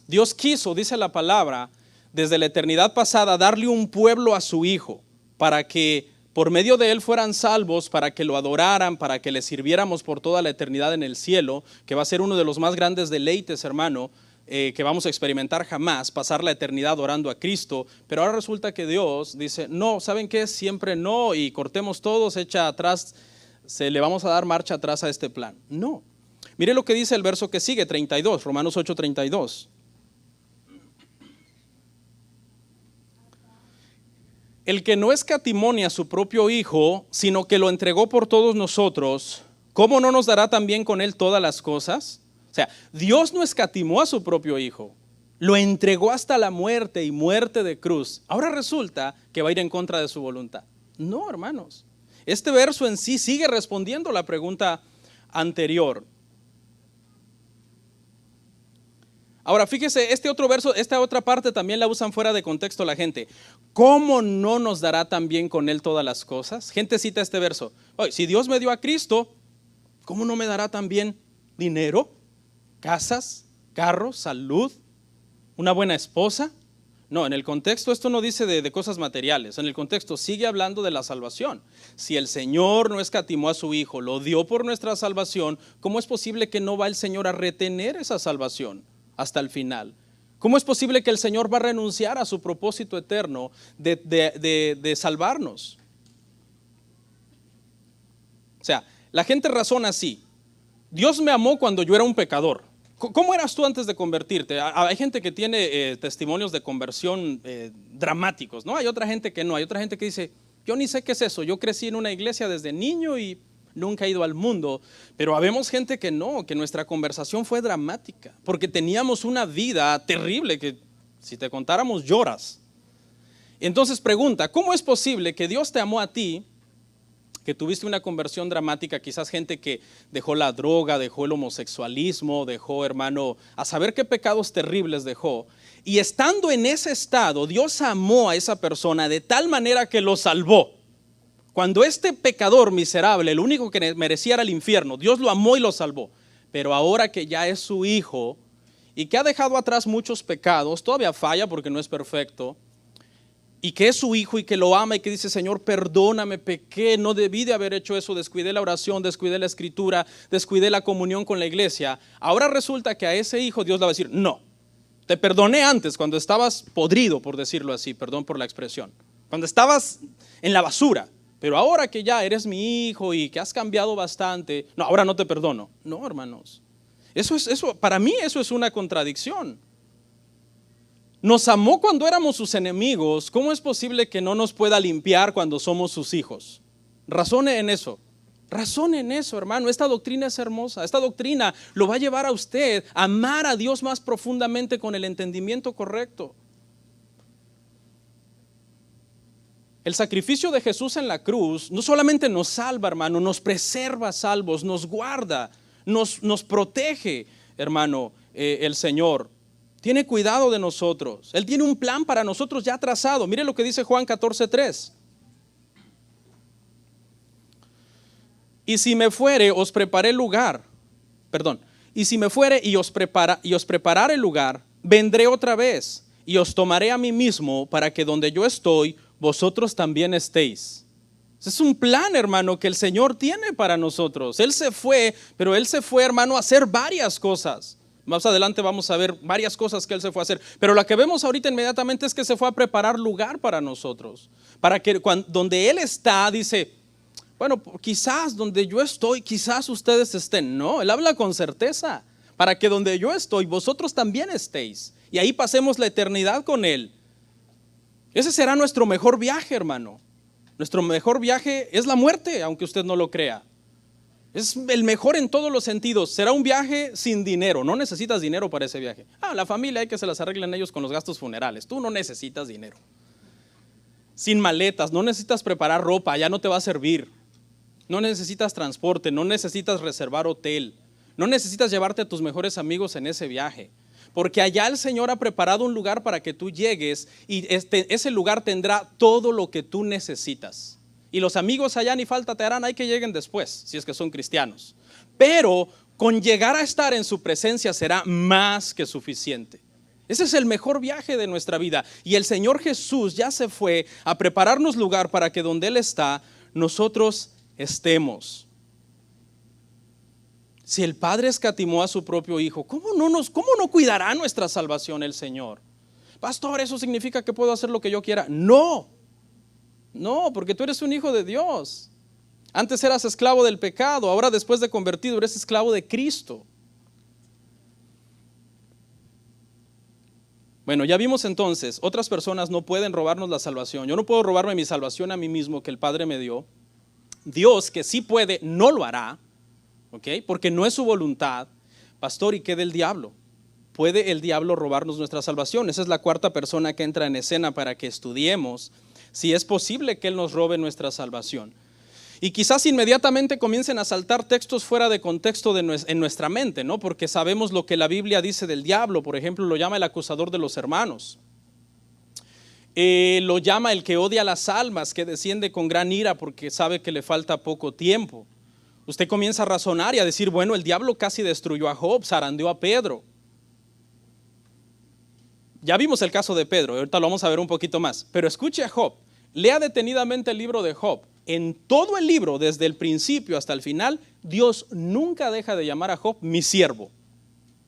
Dios quiso, dice la palabra, desde la eternidad pasada darle un pueblo a su Hijo para que por medio de Él fueran salvos, para que lo adoraran, para que le sirviéramos por toda la eternidad en el cielo, que va a ser uno de los más grandes deleites, hermano, que vamos a experimentar jamás, pasar la eternidad orando a Cristo. Pero ahora resulta que Dios dice, no, ¿saben qué? Siempre no, y cortemos todos, echa atrás, le vamos a dar marcha atrás a este plan. No. Mire lo que dice el verso que sigue, 32, Romanos 8:32. El que no escatimó a su propio Hijo, sino que lo entregó por todos nosotros, ¿cómo no nos dará también con él todas las cosas? O sea, Dios no escatimó a su propio Hijo, lo entregó hasta la muerte y muerte de cruz. Ahora resulta que va a ir en contra de su voluntad. No, hermanos. Este verso en sí sigue respondiendo la pregunta anterior. Ahora fíjese, este otro verso, esta otra parte también la usan fuera de contexto la gente. ¿Cómo no nos dará también con él todas las cosas? Gente cita este verso. Oye, si Dios me dio a Cristo, ¿cómo no me dará también dinero, casas, carros, salud, una buena esposa? No, en el contexto esto no dice de cosas materiales. En el contexto sigue hablando de la salvación. Si el Señor no escatimó a su Hijo, lo dio por nuestra salvación, ¿cómo es posible que no va el Señor a retener esa salvación hasta el final? ¿Cómo es posible que el Señor va a renunciar a su propósito eterno de salvarnos? O sea, la gente razona así. Dios me amó cuando yo era un pecador. ¿Cómo eras tú antes de convertirte? Hay gente que tiene testimonios de conversión dramáticos, ¿no? Hay otra gente que no. Hay otra gente que dice, yo ni sé qué es eso. Yo crecí en una iglesia desde niño y nunca he ido al mundo. Pero habemos gente que no, que nuestra conversación fue dramática, porque teníamos una vida terrible que si te contáramos lloras. Entonces pregunta, ¿cómo es posible que Dios te amó a ti, que tuviste una conversión dramática, quizás gente que dejó la droga, dejó el homosexualismo, dejó, hermano, a saber qué pecados terribles dejó, y estando en ese estado, Dios amó a esa persona de tal manera que lo salvó? Cuando este pecador miserable, el único que merecía era el infierno, Dios lo amó y lo salvó. Pero ahora que ya es su Hijo y que ha dejado atrás muchos pecados, todavía falla porque no es perfecto, y que es su Hijo y que lo ama y que dice, Señor, perdóname, pequé, no debí de haber hecho eso, descuidé la oración, descuidé la escritura, descuidé la comunión con la iglesia. Ahora resulta que a ese Hijo Dios le va a decir, no, te perdoné antes cuando estabas podrido, por decirlo así, perdón por la expresión, cuando estabas en la basura, pero ahora que ya eres mi hijo y que has cambiado bastante, no, ahora no te perdono. No, hermanos, para mí eso es una contradicción. Nos amó cuando éramos sus enemigos. ¿Cómo es posible que no nos pueda limpiar cuando somos sus hijos? Razone en eso. Razone en eso, hermano. Esta doctrina es hermosa. Esta doctrina lo va a llevar a usted a amar a Dios más profundamente con el entendimiento correcto. El sacrificio de Jesús en la cruz no solamente nos salva, hermano, nos preserva salvos, nos guarda, nos protege, hermano, el Señor. Tiene cuidado de nosotros. Él tiene un plan para nosotros ya trazado. Mire lo que dice Juan 14:3. Y si me fuere, os preparé lugar. Perdón. Y si me fuere y os preparare lugar, vendré otra vez y os tomaré a mí mismo para que donde yo estoy, vosotros también estéis. Ese es un plan, hermano, que el Señor tiene para nosotros. Él se fue, pero Él se fue, hermano, a hacer varias cosas. Más adelante vamos a ver varias cosas que Él se fue a hacer. Pero la que vemos ahorita inmediatamente es que se fue a preparar lugar para nosotros. Para que donde Él está, dice, bueno, quizás donde yo estoy, quizás ustedes estén. No, Él habla con certeza. Para que donde yo estoy, vosotros también estéis. Y ahí pasemos la eternidad con Él. Ese será nuestro mejor viaje, hermano. Nuestro mejor viaje es la muerte, aunque usted no lo crea. Es el mejor en todos los sentidos. Será un viaje sin dinero. No necesitas dinero para ese viaje. La familia hay que se las arreglen ellos con los gastos funerales. Tú no necesitas dinero. Sin maletas, no necesitas preparar ropa, ya no te va a servir. No necesitas transporte, no necesitas reservar hotel. No necesitas llevarte a tus mejores amigos en ese viaje. Porque allá el Señor ha preparado un lugar para que tú llegues y ese lugar tendrá todo lo que tú necesitas. Y los amigos allá ni falta te harán, hay que lleguen después, si es que son cristianos. Pero con llegar a estar en su presencia será más que suficiente. Ese es el mejor viaje de nuestra vida. Y el Señor Jesús ya se fue a prepararnos lugar para que donde Él está, nosotros estemos. Si el Padre escatimó a su propio Hijo, ¿cómo no cuidará nuestra salvación el Señor? Pastor, ¿eso significa que puedo hacer lo que yo quiera? No, porque tú eres un hijo de Dios. Antes eras esclavo del pecado, ahora después de convertido eres esclavo de Cristo. Bueno, ya vimos entonces, otras personas no pueden robarnos la salvación. Yo no puedo robarme mi salvación a mí mismo que el Padre me dio. Dios, que sí puede, no lo hará, ¿ok? Porque no es su voluntad. Pastor, ¿y qué del diablo? ¿Puede el diablo robarnos nuestra salvación? Esa es la cuarta persona que entra en escena para que estudiemos si es posible que él nos robe nuestra salvación. Y quizás inmediatamente comiencen a saltar textos fuera de contexto en nuestra mente, ¿no? Porque sabemos lo que la Biblia dice del diablo. Por ejemplo, lo llama el acusador de los hermanos. Lo llama el que odia las almas, que desciende con gran ira porque sabe que le falta poco tiempo. Usted comienza a razonar y a decir, bueno, el diablo casi destruyó a Job, zarandeó a Pedro. Ya vimos el caso de Pedro, ahorita lo vamos a ver un poquito más. Pero escuche a Job, lea detenidamente el libro de Job. En todo el libro, desde el principio hasta el final, Dios nunca deja de llamar a Job mi siervo.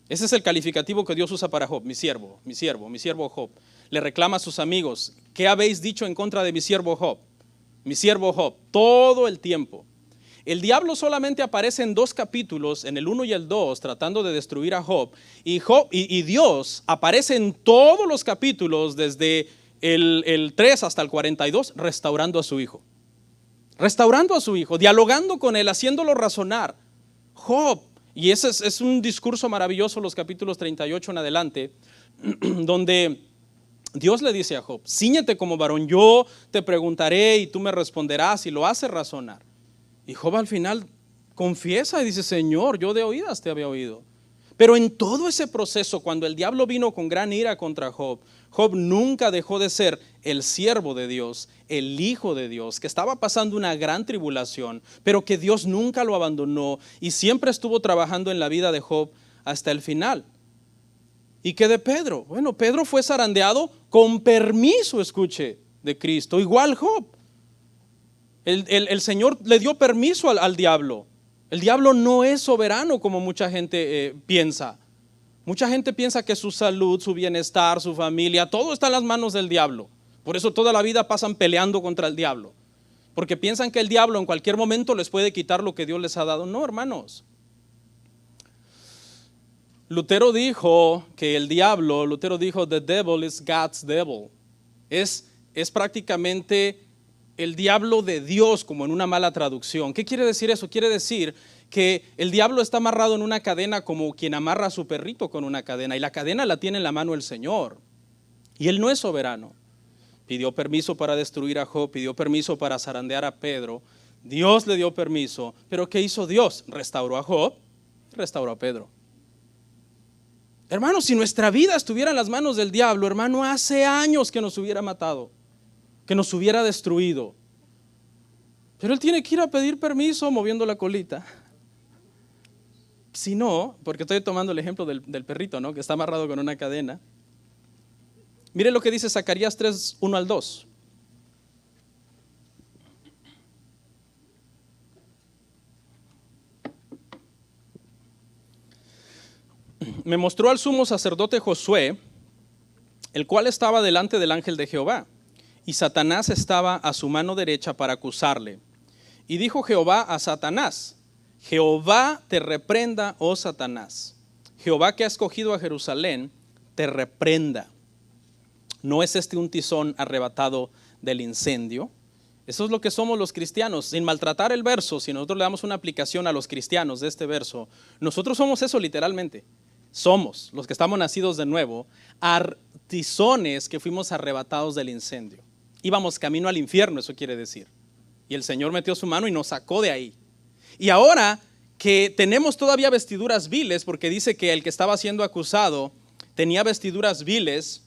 Ese es el calificativo que Dios usa para Job, mi siervo, mi siervo, mi siervo Job. Le reclama a sus amigos, ¿qué habéis dicho en contra de mi siervo Job? Mi siervo Job, todo el tiempo. El diablo solamente aparece en 2 capítulos, en el 1 y el 2, tratando de destruir a Job. Y Dios aparece en todos los capítulos, desde el 3 hasta el 42, restaurando a su hijo. Restaurando a su hijo, dialogando con él, haciéndolo razonar. Job, y ese es un discurso maravilloso, los capítulos 38 en adelante, donde Dios le dice a Job, cíñete como varón, yo te preguntaré y tú me responderás, y lo hace razonar. Y Job al final confiesa y dice, Señor, yo de oídas te había oído. Pero en todo ese proceso, cuando el diablo vino con gran ira contra Job, Job nunca dejó de ser el siervo de Dios, el hijo de Dios, que estaba pasando una gran tribulación, pero que Dios nunca lo abandonó y siempre estuvo trabajando en la vida de Job hasta el final. ¿Y qué de Pedro? Bueno, Pedro fue zarandeado con permiso, escuche, de Cristo, igual Job. El Señor le dio permiso al diablo. El diablo no es soberano como mucha gente piensa. Mucha gente piensa que su salud, su bienestar, su familia, todo está en las manos del diablo. Por eso toda la vida pasan peleando contra el diablo. Porque piensan que el diablo en cualquier momento les puede quitar lo que Dios les ha dado. No, hermanos. Lutero dijo que Lutero dijo, the devil is God's devil. Es prácticamente el diablo de Dios, como en una mala traducción. ¿Qué quiere decir eso? Quiere decir que el diablo está amarrado en una cadena como quien amarra a su perrito con una cadena, y la cadena la tiene en la mano el Señor, y Él no es soberano. Pidió permiso para destruir a Job, pidió permiso para zarandear a Pedro, Dios le dio permiso, pero ¿qué hizo Dios? Restauró a Job, restauró a Pedro. Hermano, si nuestra vida estuviera en las manos del diablo, hermano, hace años que nos hubiera matado, que nos hubiera destruido. Pero él tiene que ir a pedir permiso moviendo la colita. Si no, porque estoy tomando el ejemplo del perrito, ¿no? Que está amarrado con una cadena. Mire lo que dice Zacarías 3, 1 al 2. Me mostró al sumo sacerdote Josué, el cual estaba delante del ángel de Jehová, y Satanás estaba a su mano derecha para acusarle. Y dijo Jehová a Satanás, Jehová te reprenda, oh Satanás. Jehová que ha escogido a Jerusalén, te reprenda. ¿No es este un tizón arrebatado del incendio? Eso es lo que somos los cristianos. Sin maltratar el verso, si nosotros le damos una aplicación a los cristianos de este verso, nosotros somos eso literalmente. Somos los que estamos nacidos de nuevo, tizones que fuimos arrebatados del incendio. Íbamos camino al infierno, eso quiere decir. Y el Señor metió su mano y nos sacó de ahí. Y ahora que tenemos todavía vestiduras viles, porque dice que el que estaba siendo acusado tenía vestiduras viles,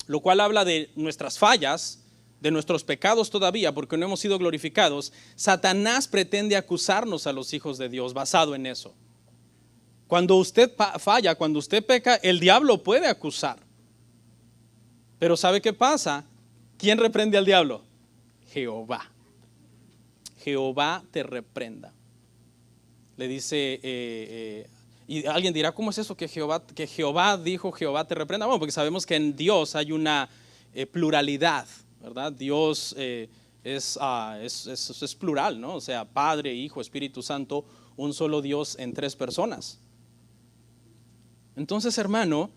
lo cual habla de nuestras fallas, de nuestros pecados todavía, porque no hemos sido glorificados. Satanás pretende acusarnos a los hijos de Dios basado en eso. Cuando usted falla, cuando usted peca, el diablo puede acusar. Pero ¿sabe qué pasa? ¿Quién reprende al diablo? Jehová. Jehová te reprenda. Le dice, y alguien dirá, ¿cómo es eso que Jehová dijo, Jehová te reprenda? Bueno, porque sabemos que en Dios hay una pluralidad, ¿verdad? Dios es plural, ¿no? O sea, Padre, Hijo, Espíritu Santo, un solo Dios en tres personas. Entonces, hermano,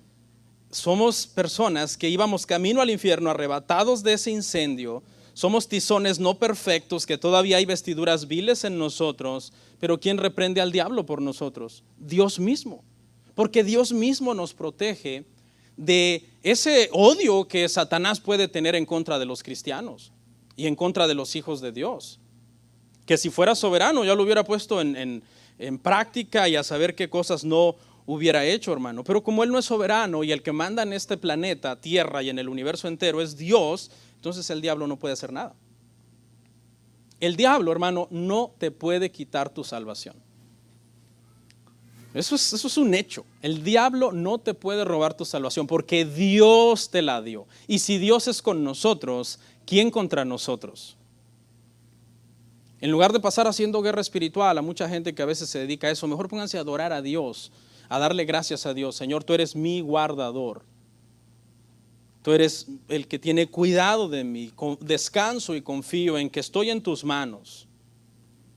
somos personas que íbamos camino al infierno, arrebatados de ese incendio. Somos tizones no perfectos, que todavía hay vestiduras viles en nosotros. Pero ¿quién reprende al diablo por nosotros? Dios mismo. Porque Dios mismo nos protege de ese odio que Satanás puede tener en contra de los cristianos y en contra de los hijos de Dios. Que si fuera soberano ya lo hubiera puesto en práctica y a saber qué cosas no hubiera hecho, hermano. Pero como Él no es soberano y el que manda en este planeta, tierra y en el universo entero es Dios, entonces el diablo no puede hacer nada. El diablo, hermano, no te puede quitar tu salvación. Eso es un hecho. El diablo no te puede robar tu salvación porque Dios te la dio. Y si Dios es con nosotros, ¿quién contra nosotros? En lugar de pasar haciendo guerra espiritual, a mucha gente que a veces se dedica a eso, mejor pónganse a adorar a Dios, a darle gracias a Dios. Señor, tú eres mi guardador. Tú eres el que tiene cuidado de mí. Descanso y confío en que estoy en tus manos.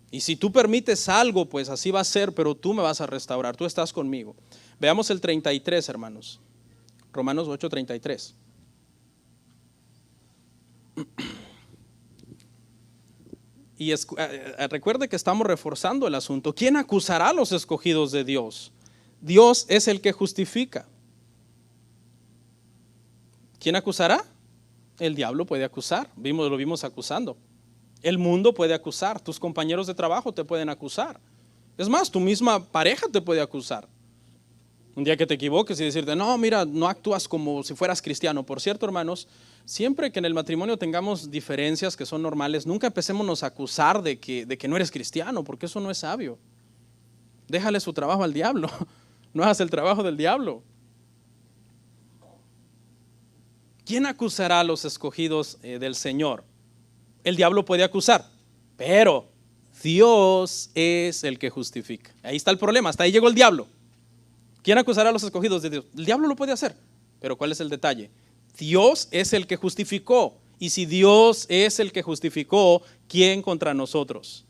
Y si tú permites algo, pues así va a ser, pero tú me vas a restaurar, tú estás conmigo. Veamos el 33, hermanos. Romanos 8:33. Y recuerde que estamos reforzando el asunto. ¿Quién acusará a los escogidos de Dios? Dios es el que justifica. ¿Quién acusará? El diablo puede acusar. Lo vimos acusando. El mundo puede acusar. Tus compañeros de trabajo te pueden acusar. Es más, tu misma pareja te puede acusar. Un día que te equivoques y decirte, no, mira, no actúas como si fueras cristiano. Por cierto, hermanos, siempre que en el matrimonio tengamos diferencias que son normales, nunca empecémonos a acusar de que no eres cristiano, porque eso no es sabio. Déjale su trabajo al diablo. No hagas el trabajo del diablo. ¿Quién acusará a los escogidos del Señor? El diablo puede acusar, pero Dios es el que justifica. Ahí está el problema, hasta ahí llegó el diablo. ¿Quién acusará a los escogidos de Dios? El diablo lo puede hacer, pero ¿cuál es el detalle? Dios es el que justificó, y si Dios es el que justificó, ¿quién contra nosotros?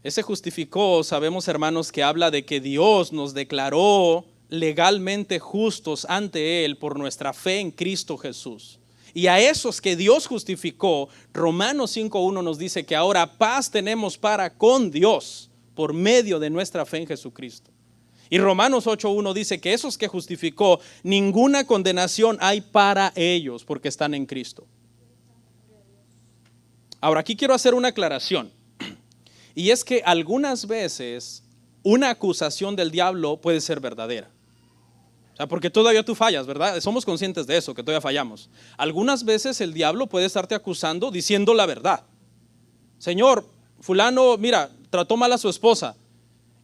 Ese justificó, sabemos, hermanos, que habla de que Dios nos declaró legalmente justos ante Él por nuestra fe en Cristo Jesús. Y a esos que Dios justificó, Romanos 5:1 nos dice que ahora paz tenemos para con Dios por medio de nuestra fe en Jesucristo. Y Romanos 8:1 dice que esos que justificó, ninguna condenación hay para ellos porque están en Cristo. Ahora, aquí quiero hacer una aclaración. Y es que algunas veces una acusación del diablo puede ser verdadera. O sea, porque todavía tú fallas, ¿verdad? Somos conscientes de eso, que todavía fallamos. Algunas veces el diablo puede estarte acusando diciendo la verdad. Señor, fulano, mira, trató mal a su esposa.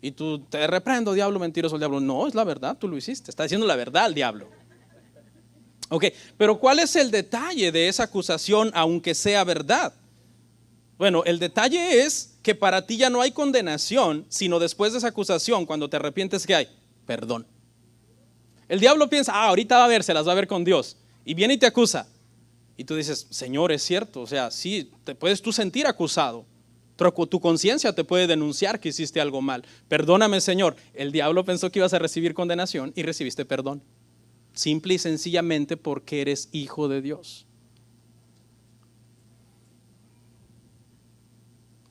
Y tú te reprendo, diablo mentiroso. El diablo, no, es la verdad, tú lo hiciste. Está diciendo la verdad el diablo. Ok, pero ¿cuál es el detalle de esa acusación aunque sea verdad? Bueno, el detalle es que para ti ya no hay condenación, sino después de esa acusación, cuando te arrepientes, ¿qué hay? Perdón. El diablo piensa, ahorita va a ver, se las va a ver con Dios. Y viene y te acusa. Y tú dices, Señor, es cierto. O sea, sí, te puedes tú sentir acusado. Tu conciencia te puede denunciar que hiciste algo mal. Perdóname, Señor. El diablo pensó que ibas a recibir condenación y recibiste perdón. Simple y sencillamente porque eres hijo de Dios.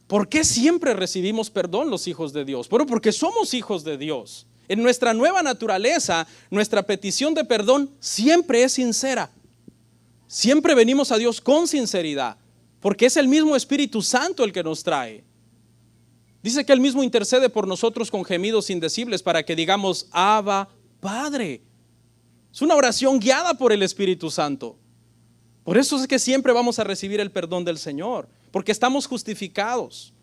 ¿Por qué siempre recibimos perdón los hijos de Dios? Bueno, porque somos hijos de Dios. En nuestra nueva naturaleza, nuestra petición de perdón siempre es sincera. Siempre venimos a Dios con sinceridad, porque es el mismo Espíritu Santo el que nos trae. Dice que Él mismo intercede por nosotros con gemidos indecibles para que digamos, Abba, Padre. Es una oración guiada por el Espíritu Santo. Por eso es que siempre vamos a recibir el perdón del Señor, porque estamos justificados.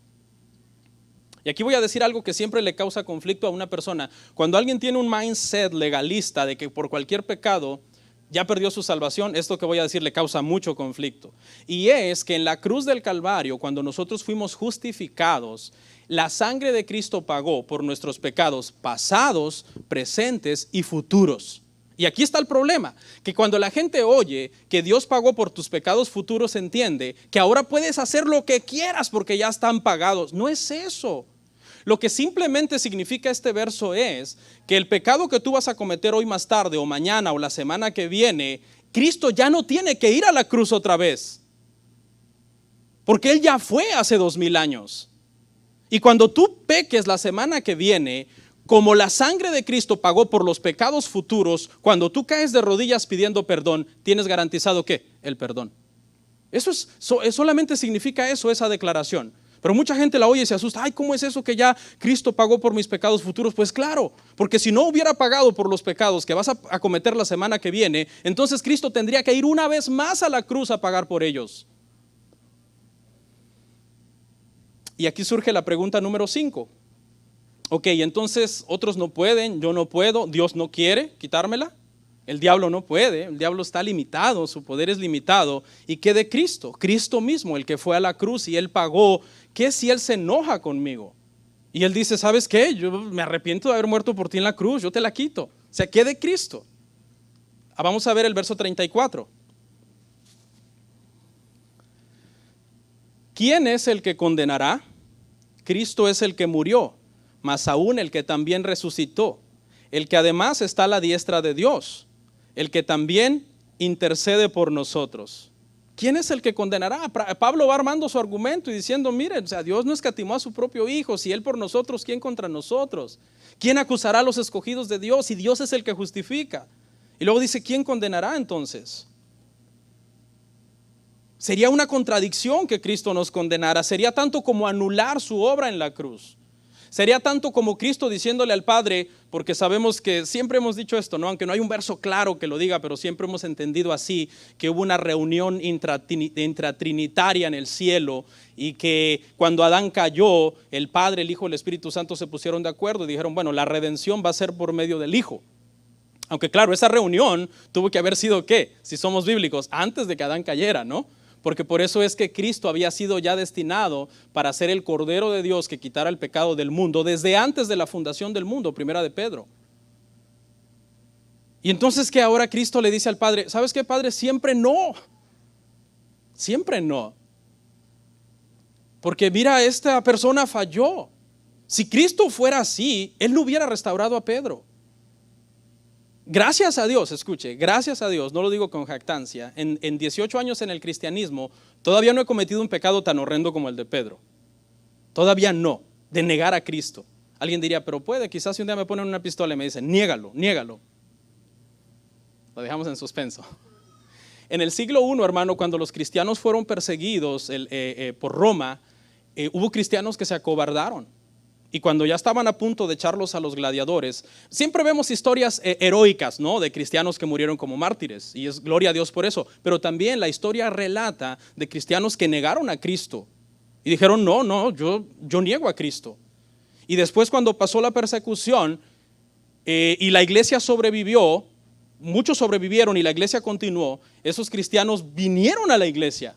Y aquí voy a decir algo que siempre le causa conflicto a una persona. Cuando alguien tiene un mindset legalista de que por cualquier pecado ya perdió su salvación, esto que voy a decir le causa mucho conflicto. Y es que en la cruz del Calvario, cuando nosotros fuimos justificados, la sangre de Cristo pagó por nuestros pecados pasados, presentes y futuros. Y aquí está el problema, que cuando la gente oye que Dios pagó por tus pecados futuros, entiende que ahora puedes hacer lo que quieras porque ya están pagados. No es eso. Lo que simplemente significa este verso es que el pecado que tú vas a cometer hoy más tarde o mañana o la semana que viene, Cristo ya no tiene que ir a la cruz otra vez. Porque Él ya fue hace 2000 años. Y cuando tú peques la semana que viene, como la sangre de Cristo pagó por los pecados futuros, cuando tú caes de rodillas pidiendo perdón, tienes garantizado ¿qué? El perdón. Eso solamente significa eso, esa declaración. Pero mucha gente la oye y se asusta. Ay, ¿cómo es eso que ya Cristo pagó por mis pecados futuros? Pues claro, porque si no hubiera pagado por los pecados que vas a cometer la semana que viene, entonces Cristo tendría que ir una vez más a la cruz a pagar por ellos. Y aquí surge la pregunta número 5. Ok, entonces otros no pueden, yo no puedo, Dios no quiere quitármela. El diablo no puede, el diablo está limitado, su poder es limitado. ¿Y qué de Cristo? Cristo mismo, el que fue a la cruz y Él pagó. ¿Qué si Él se enoja conmigo? Y Él dice, ¿sabes qué? Yo me arrepiento de haber muerto por ti en la cruz, yo te la quito. O sea, ¿qué de Cristo? Vamos a ver el verso 34. ¿Quién es el que condenará? Cristo es el que murió, mas aún el que también resucitó, el que además está a la diestra de Dios, el que también intercede por nosotros. ¿Quién es el que condenará? Pablo va armando su argumento y diciendo, miren, o sea, Dios no escatimó a su propio Hijo, si Él por nosotros, ¿quién contra nosotros? ¿Quién acusará a los escogidos de Dios? Si Dios es el que justifica. Y luego dice, ¿quién condenará entonces? Sería una contradicción que Cristo nos condenara, sería tanto como anular su obra en la cruz. Sería tanto como Cristo diciéndole al Padre, porque sabemos que siempre hemos dicho esto, ¿no? Aunque no hay un verso claro que lo diga, pero siempre hemos entendido así, que hubo una reunión intratrinitaria en el cielo y que cuando Adán cayó, el Padre, el Hijo y el Espíritu Santo se pusieron de acuerdo y dijeron, bueno, la redención va a ser por medio del Hijo. Aunque claro, esa reunión tuvo que haber sido, ¿qué? Si somos bíblicos, antes de que Adán cayera, ¿no? Porque por eso es que Cristo había sido ya destinado para ser el Cordero de Dios que quitara el pecado del mundo desde antes de la fundación del mundo, primera de Pedro. Y entonces que ahora Cristo le dice al Padre, ¿sabes qué, Padre? Siempre no. Siempre no. Porque mira, esta persona falló. Si Cristo fuera así, Él no hubiera restaurado a Pedro. Gracias a Dios, escuche, gracias a Dios, no lo digo con jactancia, en 18 años en el cristianismo, todavía no he cometido un pecado tan horrendo como el de Pedro. Todavía no, de negar a Cristo. Alguien diría, pero puede, quizás si un día me ponen una pistola y me dicen, niégalo, niégalo. Lo dejamos en suspenso. En el siglo I, hermano, cuando los cristianos fueron perseguidos por Roma, hubo cristianos que se acobardaron. Y cuando ya estaban a punto de echarlos a los gladiadores, siempre vemos historias heroicas, ¿no? De cristianos que murieron como mártires, y es gloria a Dios por eso. Pero también la historia relata de cristianos que negaron a Cristo y dijeron, no, yo niego a Cristo. Y después cuando pasó la persecución y la iglesia sobrevivió, muchos sobrevivieron y la iglesia continuó, esos cristianos vinieron a la iglesia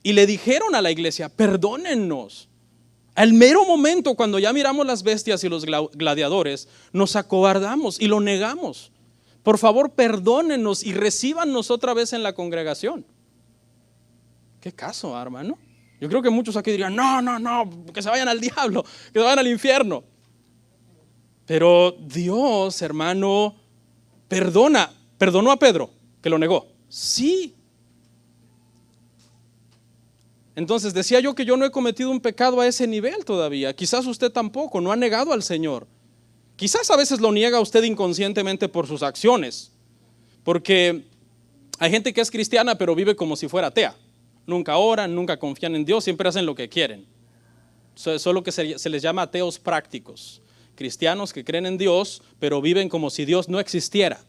y le dijeron a la iglesia, perdónennos. Al mero momento cuando ya miramos las bestias y los gladiadores, nos acobardamos y lo negamos. Por favor, perdónenos y recíbanos otra vez en la congregación. ¿Qué caso, hermano? Yo creo que muchos aquí dirían, no, que se vayan al diablo, que se vayan al infierno. Pero Dios, hermano, perdonó a Pedro, que lo negó. Sí. Entonces decía yo que yo no he cometido un pecado a ese nivel todavía. Quizás usted tampoco, no ha negado al Señor. Quizás a veces lo niega usted inconscientemente por sus acciones. Porque hay gente que es cristiana pero vive como si fuera atea. Nunca oran, nunca confían en Dios, siempre hacen lo que quieren. Eso es lo que se les llama ateos prácticos. Cristianos que creen en Dios pero viven como si Dios no existiera.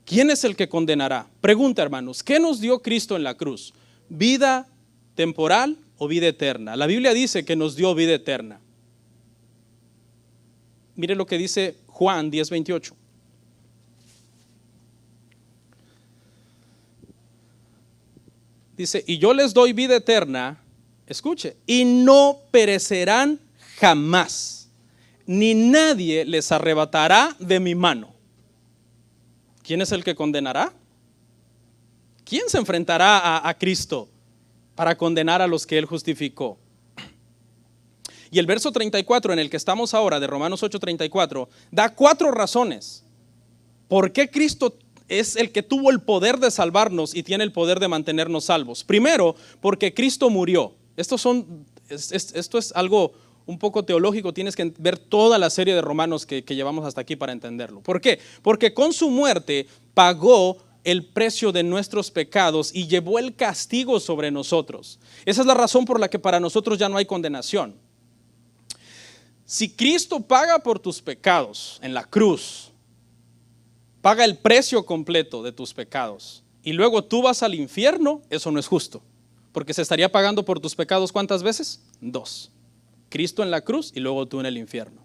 ¿Quién es el que condenará? Pregunta, hermanos, ¿qué nos dio Cristo en la cruz? ¿Vida temporal o vida eterna? La Biblia dice que nos dio vida eterna. Mire lo que dice Juan 10:28. Dice, y yo les doy vida eterna, escuche, y no perecerán jamás. ni nadie les arrebatará de mi mano. ¿Quién es el que condenará? ¿Quién se enfrentará a Cristo para condenar a los que Él justificó? Y el verso 34 en el que estamos ahora, de Romanos 8:34, da 4 razones por qué Cristo es el que tuvo el poder de salvarnos y tiene el poder de mantenernos salvos. Primero, porque Cristo murió. Esto es algo un poco teológico, tienes que ver toda la serie de Romanos que llevamos hasta aquí para entenderlo. ¿Por qué? Porque con su muerte pagó el precio de nuestros pecados y llevó el castigo sobre nosotros. Esa es la razón por la que para nosotros ya no hay condenación. Si Cristo paga por tus pecados en la cruz, paga el precio completo de tus pecados y luego tú vas al infierno, eso no es justo, porque se estaría pagando por tus pecados ¿cuántas veces? 2. Cristo en la cruz y luego tú en el infierno.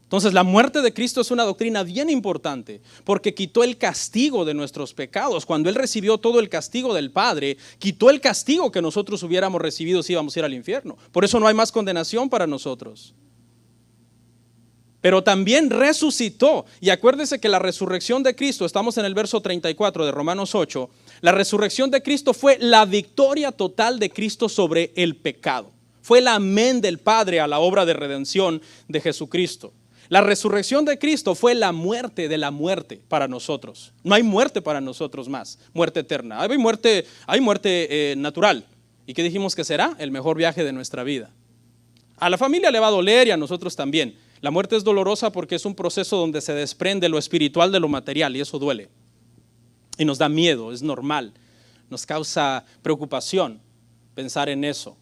Entonces la muerte de Cristo es una doctrina bien importante porque quitó el castigo de nuestros pecados. Cuando Él recibió todo el castigo del Padre, quitó el castigo que nosotros hubiéramos recibido si íbamos a ir al infierno. Por eso no hay más condenación para nosotros. Pero también resucitó. Y acuérdese que la resurrección de Cristo, estamos en el verso 34 de Romanos 8, la resurrección de Cristo fue la victoria total de Cristo sobre el pecado. Fue el amén del Padre a la obra de redención de Jesucristo. La resurrección de Cristo fue la muerte de la muerte para nosotros. No hay muerte para nosotros más, muerte eterna. Hay muerte natural. ¿Y qué dijimos que será? El mejor viaje de nuestra vida. A la familia le va a doler y a nosotros también. La muerte es dolorosa porque es un proceso donde se desprende lo espiritual de lo material y eso duele. Y nos da miedo, es normal. Nos causa preocupación pensar en eso.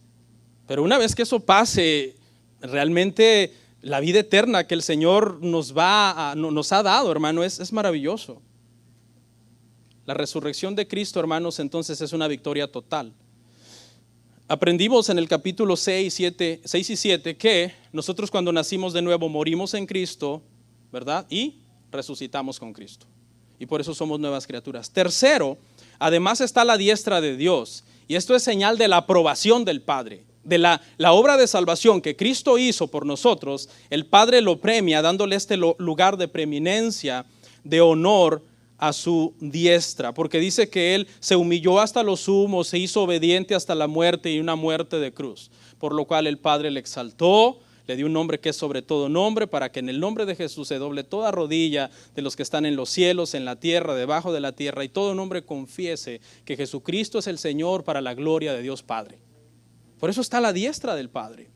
Pero una vez que eso pase, realmente la vida eterna que el Señor nos ha dado, hermano, es maravilloso. La resurrección de Cristo, hermanos, entonces es una victoria total. Aprendimos en el capítulo 6 y 7 que nosotros cuando nacimos de nuevo morimos en Cristo, ¿verdad? Y resucitamos con Cristo. Y por eso somos nuevas criaturas. Tercero, además está la diestra de Dios. Y esto es señal de la aprobación del Padre. De la obra de salvación que Cristo hizo por nosotros, el Padre lo premia dándole este lugar de preeminencia, de honor a su diestra, porque dice que Él se humilló hasta lo sumo, se hizo obediente hasta la muerte y una muerte de cruz, por lo cual el Padre le exaltó, le dio un nombre que es sobre todo nombre, para que en el nombre de Jesús se doble toda rodilla de los que están en los cielos, en la tierra, debajo de la tierra, y todo nombre confiese que Jesucristo es el Señor para la gloria de Dios Padre. Por eso está a la diestra del Padre.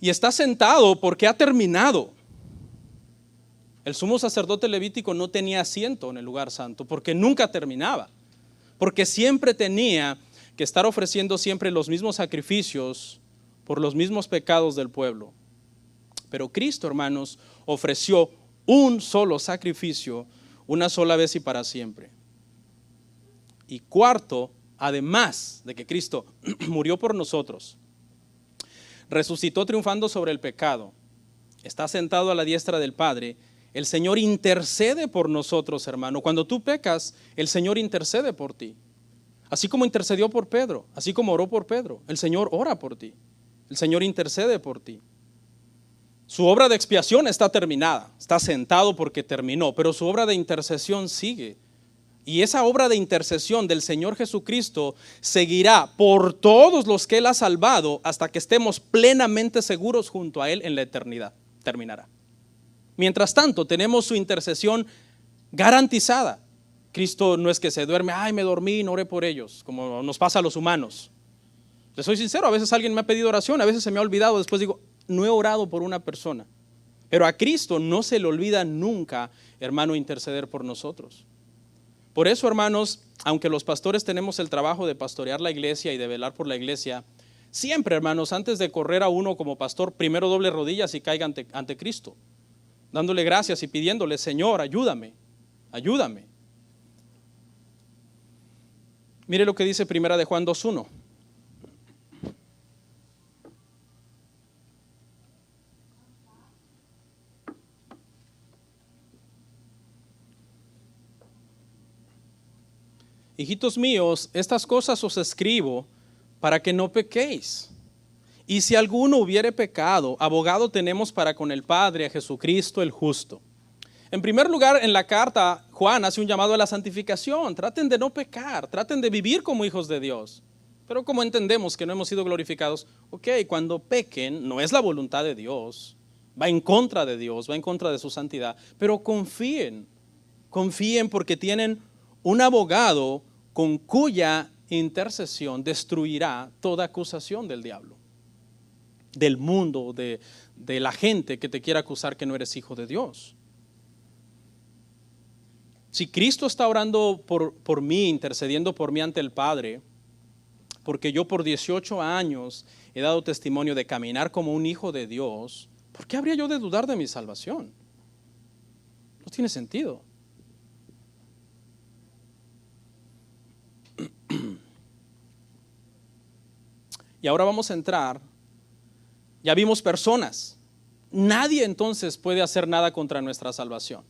Y está sentado porque ha terminado. El sumo sacerdote levítico no tenía asiento en el lugar santo porque nunca terminaba. Porque siempre tenía que estar ofreciendo siempre los mismos sacrificios por los mismos pecados del pueblo. Pero Cristo, hermanos, ofreció un solo sacrificio, una sola vez y para siempre. Y cuarto, además de que Cristo murió por nosotros, resucitó triunfando sobre el pecado, está sentado a la diestra del Padre, el Señor intercede por nosotros, hermano. Cuando tú pecas, el Señor intercede por ti. Así como intercedió por Pedro, así como oró por Pedro, el Señor ora por ti. El Señor intercede por ti. Su obra de expiación está terminada, está sentado porque terminó, pero su obra de intercesión sigue. Y esa obra de intercesión del Señor Jesucristo seguirá por todos los que Él ha salvado hasta que estemos plenamente seguros junto a Él en la eternidad. Terminará. Mientras tanto, tenemos su intercesión garantizada. Cristo no es que se duerme, ay, me dormí, no oré por ellos, como nos pasa a los humanos. Les soy sincero, a veces alguien me ha pedido oración, a veces se me ha olvidado, después digo, no he orado por una persona. Pero a Cristo no se le olvida nunca, hermano, interceder por nosotros. Por eso, hermanos, aunque los pastores tenemos el trabajo de pastorear la iglesia y de velar por la iglesia, siempre, hermanos, antes de correr a uno como pastor, primero doble rodillas y caiga ante Cristo, dándole gracias y pidiéndole, Señor, ayúdame, ayúdame. Mire lo que dice Primera de Juan 2:1. Hijitos míos, estas cosas os escribo para que no pequéis. Y si alguno hubiere pecado, abogado tenemos para con el Padre, a Jesucristo el justo. En primer lugar, en la carta, Juan hace un llamado a la santificación. Traten de no pecar, traten de vivir como hijos de Dios. Pero como entendemos que no hemos sido glorificados, cuando pequen, no es la voluntad de Dios. Va en contra de Dios, va en contra de su santidad. Pero confíen porque tienen un abogado con cuya intercesión destruirá toda acusación del diablo, del mundo, de la gente que te quiera acusar que no eres hijo de Dios. Si Cristo está orando por mí, intercediendo por mí ante el Padre, porque yo por 18 años he dado testimonio de caminar como un hijo de Dios, ¿por qué habría yo de dudar de mi salvación? No tiene sentido. Y ahora vamos a entrar. Ya vimos personas. Nadie entonces puede hacer nada contra nuestra salvación.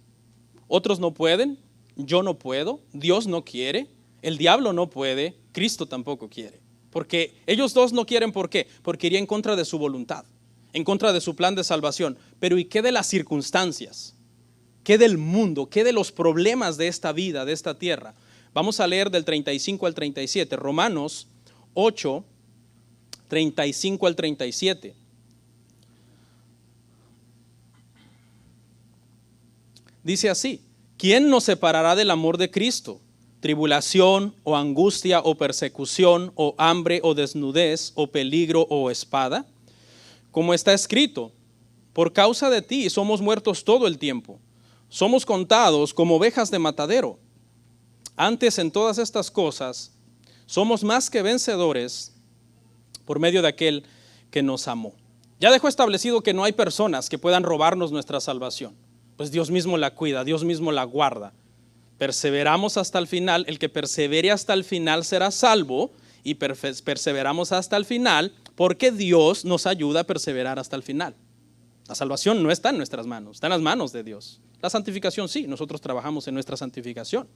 Otros no pueden, yo no puedo, Dios no quiere, el diablo no puede, Cristo tampoco quiere. Porque ellos dos no quieren, ¿por qué? Porque iría en contra de su voluntad, en contra de su plan de salvación. Pero ¿y qué de las circunstancias? ¿Qué del mundo? ¿Qué de los problemas de esta vida, de esta tierra? Vamos a leer del 35 al 37, Romanos 8, 35 al 37. Dice así: ¿quién nos separará del amor de Cristo? ¿Tribulación o angustia o persecución o hambre o desnudez o peligro o espada? Como está escrito: por causa de ti somos muertos todo el tiempo. Somos contados como ovejas de matadero. Antes, en todas estas cosas somos más que vencedores por medio de aquel que nos amó. Ya dejó establecido que no hay personas que puedan robarnos nuestra salvación. Pues Dios mismo la cuida, Dios mismo la guarda. Perseveramos hasta el final. El que persevere hasta el final será salvo, y perseveramos hasta el final porque Dios nos ayuda a perseverar hasta el final. La salvación no está en nuestras manos, está en las manos de Dios. La santificación sí, nosotros trabajamos en nuestra santificación.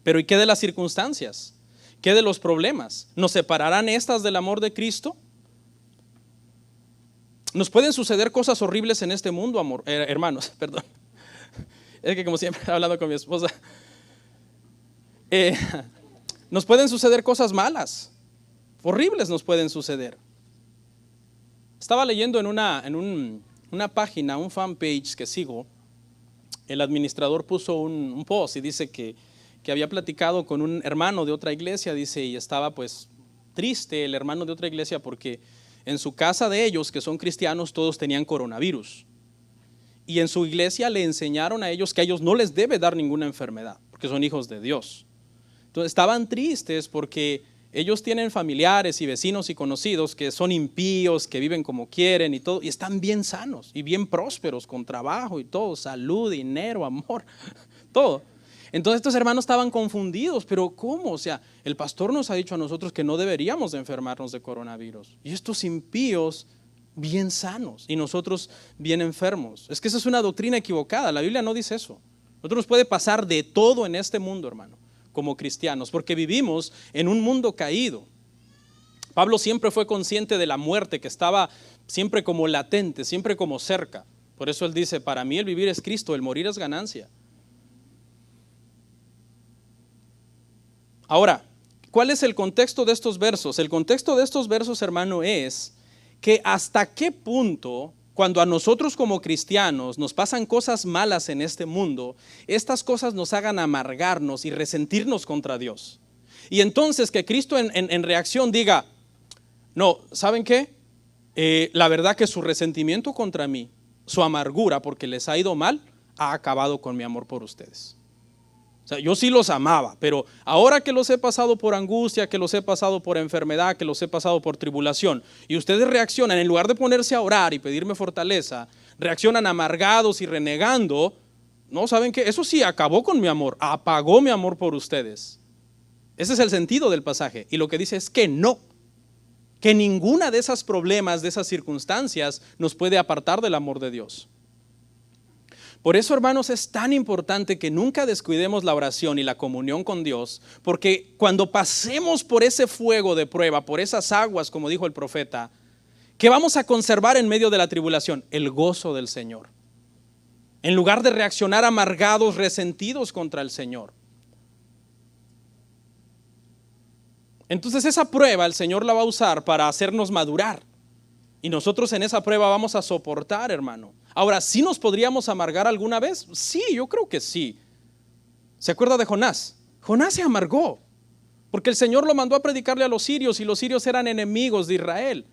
Pero ¿y qué de las circunstancias? ¿Qué de los problemas? ¿Nos separarán estas del amor de Cristo? Nos pueden suceder cosas horribles en este mundo, hermanos, perdón. Es que como siempre he hablado con mi esposa. Nos pueden suceder cosas malas, horribles nos pueden suceder. Estaba leyendo en una página, un fanpage que sigo. El administrador puso un post y dice que había platicado con un hermano de otra iglesia, dice, y estaba pues triste el hermano de otra iglesia porque en su casa de ellos, que son cristianos, todos tenían coronavirus. Y en su iglesia le enseñaron a ellos que a ellos no les debe dar ninguna enfermedad, porque son hijos de Dios. Entonces estaban tristes porque ellos tienen familiares y vecinos y conocidos que son impíos, que viven como quieren y todo, y están bien sanos y bien prósperos, con trabajo y todo, salud, dinero, amor, todo. Entonces estos hermanos estaban confundidos, pero ¿cómo? O sea, el pastor nos ha dicho a nosotros que no deberíamos de enfermarnos de coronavirus. Y estos impíos bien sanos y nosotros bien enfermos. Es que esa es una doctrina equivocada, la Biblia no dice eso. Nosotros nos puede pasar de todo en este mundo, hermano, como cristianos, porque vivimos en un mundo caído. Pablo siempre fue consciente de la muerte que estaba siempre como latente, siempre como cerca. Por eso él dice, para mí el vivir es Cristo, el morir es ganancia. Ahora, ¿cuál es el contexto de estos versos? El contexto de estos versos, hermano, es que hasta qué punto, cuando a nosotros como cristianos nos pasan cosas malas en este mundo, estas cosas nos hagan amargarnos y resentirnos contra Dios. Y entonces que Cristo en reacción diga, no, ¿saben qué? La verdad que su resentimiento contra mí, su amargura porque les ha ido mal, ha acabado con mi amor por ustedes. O sea, yo sí los amaba, pero ahora que los he pasado por angustia, que los he pasado por enfermedad, que los he pasado por tribulación, y ustedes reaccionan, en lugar de ponerse a orar y pedirme fortaleza, reaccionan amargados y renegando, no, ¿saben qué? Eso sí acabó con mi amor, apagó mi amor por ustedes. Ese es el sentido del pasaje, y lo que dice es que no, que ninguna de esos problemas, de esas circunstancias nos puede apartar del amor de Dios. Por eso, hermanos, es tan importante que nunca descuidemos la oración y la comunión con Dios, porque cuando pasemos por ese fuego de prueba, por esas aguas, como dijo el profeta, ¿qué vamos a conservar en medio de la tribulación? El gozo del Señor. En lugar de reaccionar amargados, resentidos contra el Señor. Entonces esa prueba el Señor la va a usar para hacernos madurar. Y nosotros en esa prueba vamos a soportar, hermano. Ahora, ¿sí nos podríamos amargar alguna vez? Sí, yo creo que sí. ¿Se acuerda de Jonás? Jonás se amargó, porque el Señor lo mandó a predicarle a los sirios y los sirios eran enemigos de Israel.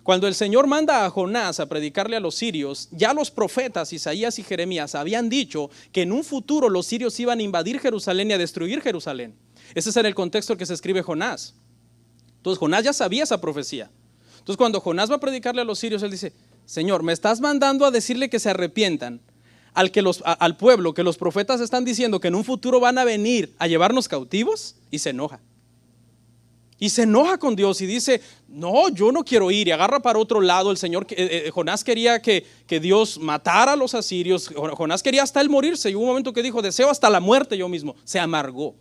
Cuando el Señor manda a Jonás a predicarle a los sirios, ya los profetas Isaías y Jeremías habían dicho que en un futuro los sirios iban a invadir Jerusalén y a destruir Jerusalén. Ese es en el contexto en que se escribe Jonás. Entonces Jonás ya sabía esa profecía. Entonces cuando Jonás va a predicarle a los sirios, él dice: Señor, me estás mandando a decirle que se arrepientan al pueblo, que los profetas están diciendo que en un futuro van a venir a llevarnos cautivos, y se enoja. Y se enoja con Dios y dice: no, yo no quiero ir, y agarra para otro lado. El Señor, Jonás quería que Dios matara a los asirios. Jonás quería hasta él morirse, y hubo un momento que dijo: deseo hasta la muerte yo mismo. Se amargó.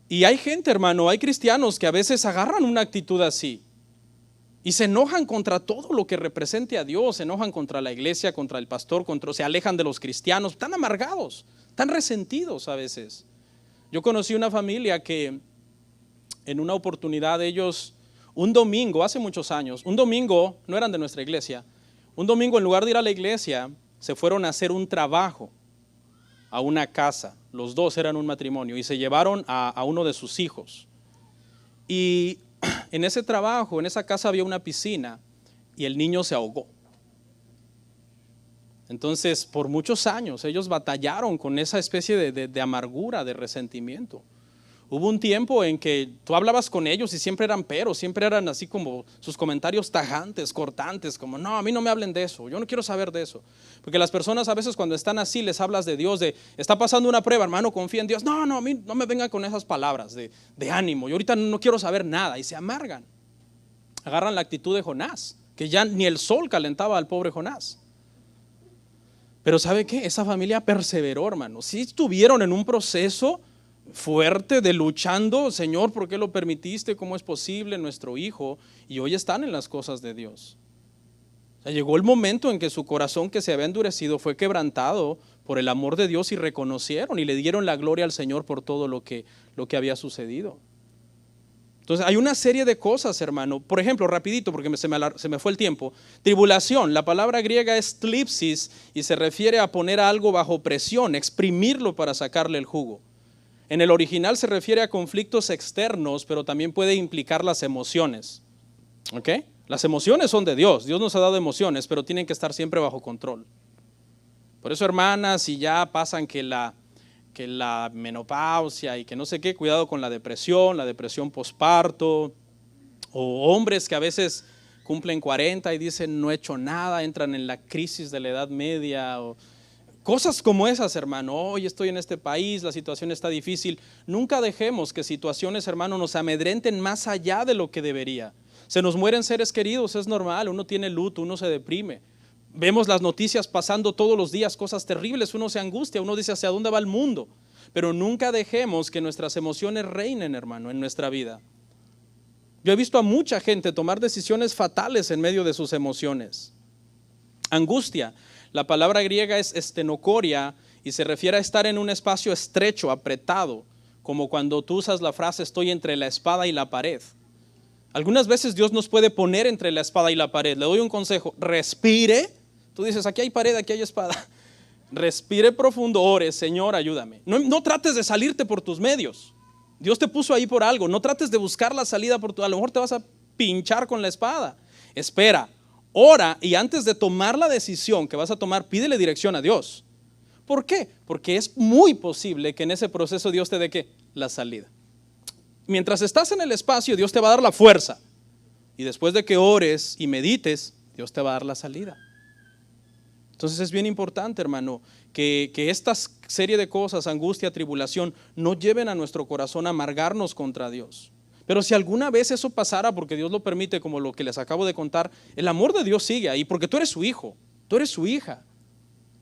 Y hay gente, hermano, hay cristianos que a veces agarran una actitud así y se enojan contra todo lo que represente a Dios, se enojan contra la iglesia, contra el pastor, se alejan de los cristianos, tan amargados, tan resentidos a veces. Yo conocí una familia que en una oportunidad ellos, un domingo, hace muchos años, un domingo, no eran de nuestra iglesia, un domingo en lugar de ir a la iglesia, se fueron a hacer un trabajo a una casa. Los dos eran un matrimonio y se llevaron a uno de sus hijos. Y en ese trabajo, en esa casa había una piscina y el niño se ahogó. Entonces, por muchos años ellos batallaron con esa especie de amargura, de resentimiento. Hubo un tiempo en que tú hablabas con ellos y siempre eran peros, siempre eran así como sus comentarios tajantes, cortantes, como: no, a mí no me hablen de eso, yo no quiero saber de eso. Porque las personas a veces cuando están así les hablas de Dios, de está pasando una prueba, hermano, confía en Dios. No, a mí no me vengan con esas palabras de ánimo, yo ahorita no quiero saber nada, y se amargan. Agarran la actitud de Jonás, que ya ni el sol calentaba al pobre Jonás. Pero ¿sabe qué? Esa familia perseveró, hermano. Sí estuvieron en un proceso fuerte de luchando: Señor, ¿por qué lo permitiste? ¿Cómo es posible? Nuestro hijo. Y hoy están en las cosas de Dios. O sea, llegó el momento en que su corazón, que se había endurecido, fue quebrantado por el amor de Dios, y reconocieron y le dieron la gloria al Señor por todo lo que había sucedido. Entonces hay una serie de cosas, hermano. Por ejemplo, rapidito, porque se me fue el tiempo. Tribulación, la palabra griega es tlipsis y se refiere a poner algo bajo presión, exprimirlo para sacarle el jugo. En el original se refiere a conflictos externos, pero también puede implicar las emociones. ¿Ok? Las emociones son de Dios. Dios nos ha dado emociones, pero tienen que estar siempre bajo control. Por eso, hermanas, si ya pasan que la menopausia y que no sé qué, cuidado con la depresión posparto, o hombres que a veces cumplen 40 y dicen: no he hecho nada, entran en la crisis de la edad media, o cosas como esas, hermano. Hoy estoy en este país, la situación está difícil. Nunca dejemos que situaciones, hermano, nos amedrenten más allá de lo que debería. Se nos mueren seres queridos, es normal, uno tiene luto, uno se deprime. Vemos las noticias pasando todos los días, cosas terribles, uno se angustia, uno dice: ¿hacia dónde va el mundo? Pero nunca dejemos que nuestras emociones reinen, hermano, en nuestra vida. Yo he visto a mucha gente tomar decisiones fatales en medio de sus emociones. Angustia, la palabra griega es estenocoria y se refiere a estar en un espacio estrecho, apretado, como cuando tú usas la frase: estoy entre la espada y la pared. Algunas veces Dios nos puede poner entre la espada y la pared. Le doy un consejo: respire. Tú dices: aquí hay pared, aquí hay espada. Respire profundo, ore: Señor, ayúdame. No trates de salirte por tus medios. Dios te puso ahí por algo. No trates de buscar la salida a lo mejor te vas a pinchar con la espada. Espera, ora, y antes de tomar la decisión que vas a tomar, pídele dirección a Dios. ¿Por qué? Porque es muy posible que en ese proceso Dios te dé ¿qué? La salida. Mientras estás en el espacio, Dios te va a dar la fuerza. Y después de que ores y medites, Dios te va a dar la salida. Entonces es bien importante, hermano, que esta serie de cosas, angustia, tribulación, no lleven a nuestro corazón a amargarnos contra Dios. Pero si alguna vez eso pasara, porque Dios lo permite, como lo que les acabo de contar, el amor de Dios sigue ahí, porque tú eres su hijo. Tú eres su hija.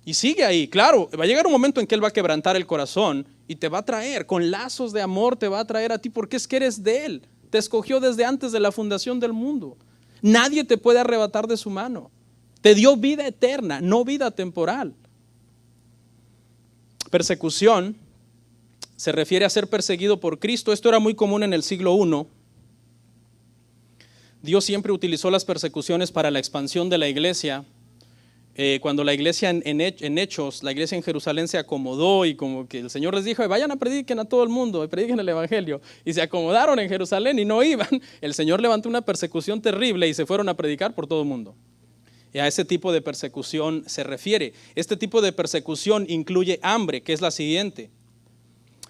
Y sigue ahí. Claro, va a llegar un momento en que Él va a quebrantar el corazón y te va a traer, con lazos de amor te va a traer a ti, porque es que eres de Él. Te escogió desde antes de la fundación del mundo. Nadie te puede arrebatar de su mano. Te dio vida eterna, no vida temporal. Persecución se refiere a ser perseguido por Cristo. Esto era muy común en el siglo I. Dios siempre utilizó las persecuciones para la expansión de la iglesia. Cuando la iglesia en Hechos, la iglesia en Jerusalén se acomodó y como que el Señor les dijo, vayan a prediquen a todo el mundo, prediquen el evangelio, y se acomodaron en Jerusalén y no iban, el Señor levantó una persecución terrible y se fueron a predicar por todo el mundo. Y a ese tipo de persecución se refiere. Este tipo de persecución incluye hambre, que es la siguiente.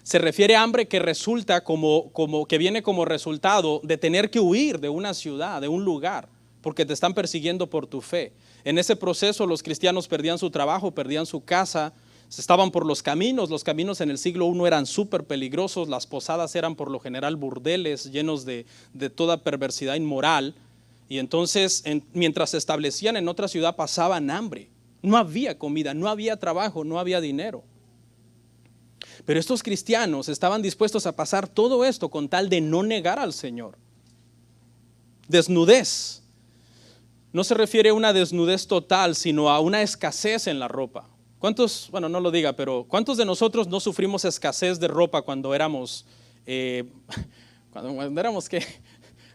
Se refiere a hambre que resulta que viene como resultado de tener que huir de una ciudad, de un lugar, porque te están persiguiendo por tu fe. En ese proceso los cristianos perdían su trabajo, perdían su casa, estaban por los caminos en el siglo I eran súper peligrosos, las posadas eran por lo general burdeles llenos de toda perversidad inmoral, y entonces mientras se establecían en otra ciudad pasaban hambre, no había comida, no había trabajo, no había dinero. Pero estos cristianos estaban dispuestos a pasar todo esto con tal de no negar al Señor. Desnudez. No se refiere a una desnudez total, sino a una escasez en la ropa. ¿Cuántos, bueno, no lo diga, pero cuántos de nosotros no sufrimos escasez de ropa cuando éramos,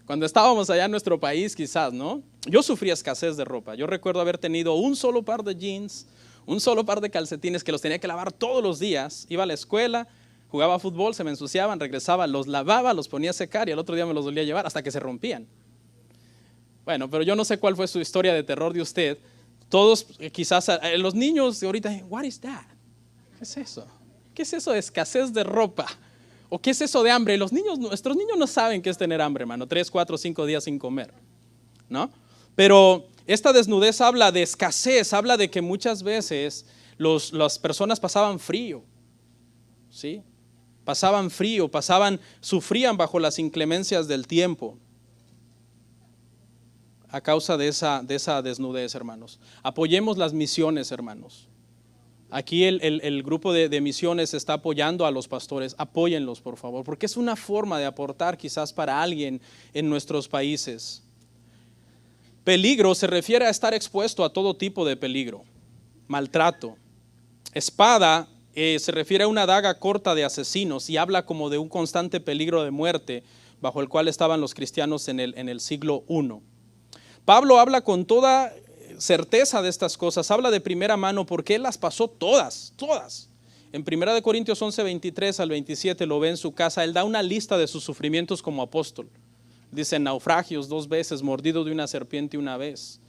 cuando estábamos allá en nuestro país quizás, ¿no? Yo sufrí escasez de ropa. Yo recuerdo haber tenido un solo par de jeans, un solo par de calcetines que los tenía que lavar todos los días. Iba a la escuela, jugaba fútbol, se me ensuciaban, regresaba, los lavaba, los ponía a secar y al otro día me los volvía a llevar hasta que se rompían. Bueno, pero yo no sé cuál fue su historia de terror de usted. Todos, quizás, los niños de ahorita, what is that? ¿Qué es eso? ¿Qué es eso de escasez de ropa? ¿O qué es eso de hambre? Nuestros niños no saben qué es tener hambre, hermano. 3, 4, 5 días sin comer, ¿no? Pero esta desnudez habla de escasez, habla de que muchas veces las personas pasaban frío, ¿sí? Pasaban frío, sufrían bajo las inclemencias del tiempo. A causa de esa desnudez, hermanos. Apoyemos las misiones, hermanos. Aquí el grupo de misiones está apoyando a los pastores. Apóyenlos, por favor, porque es una forma de aportar quizás para alguien en nuestros países. Peligro se refiere a estar expuesto a todo tipo de peligro. Maltrato. Espada se refiere a una daga corta de asesinos y habla como de un constante peligro de muerte bajo el cual estaban los cristianos en el siglo I. Pablo habla con toda certeza de estas cosas, habla de primera mano porque él las pasó todas. En 1 Corintios 11, 23 al 27 lo ve en su casa, él da una lista de sus sufrimientos como apóstol. Dice naufragios 2 veces, mordido de una serpiente 1 vez,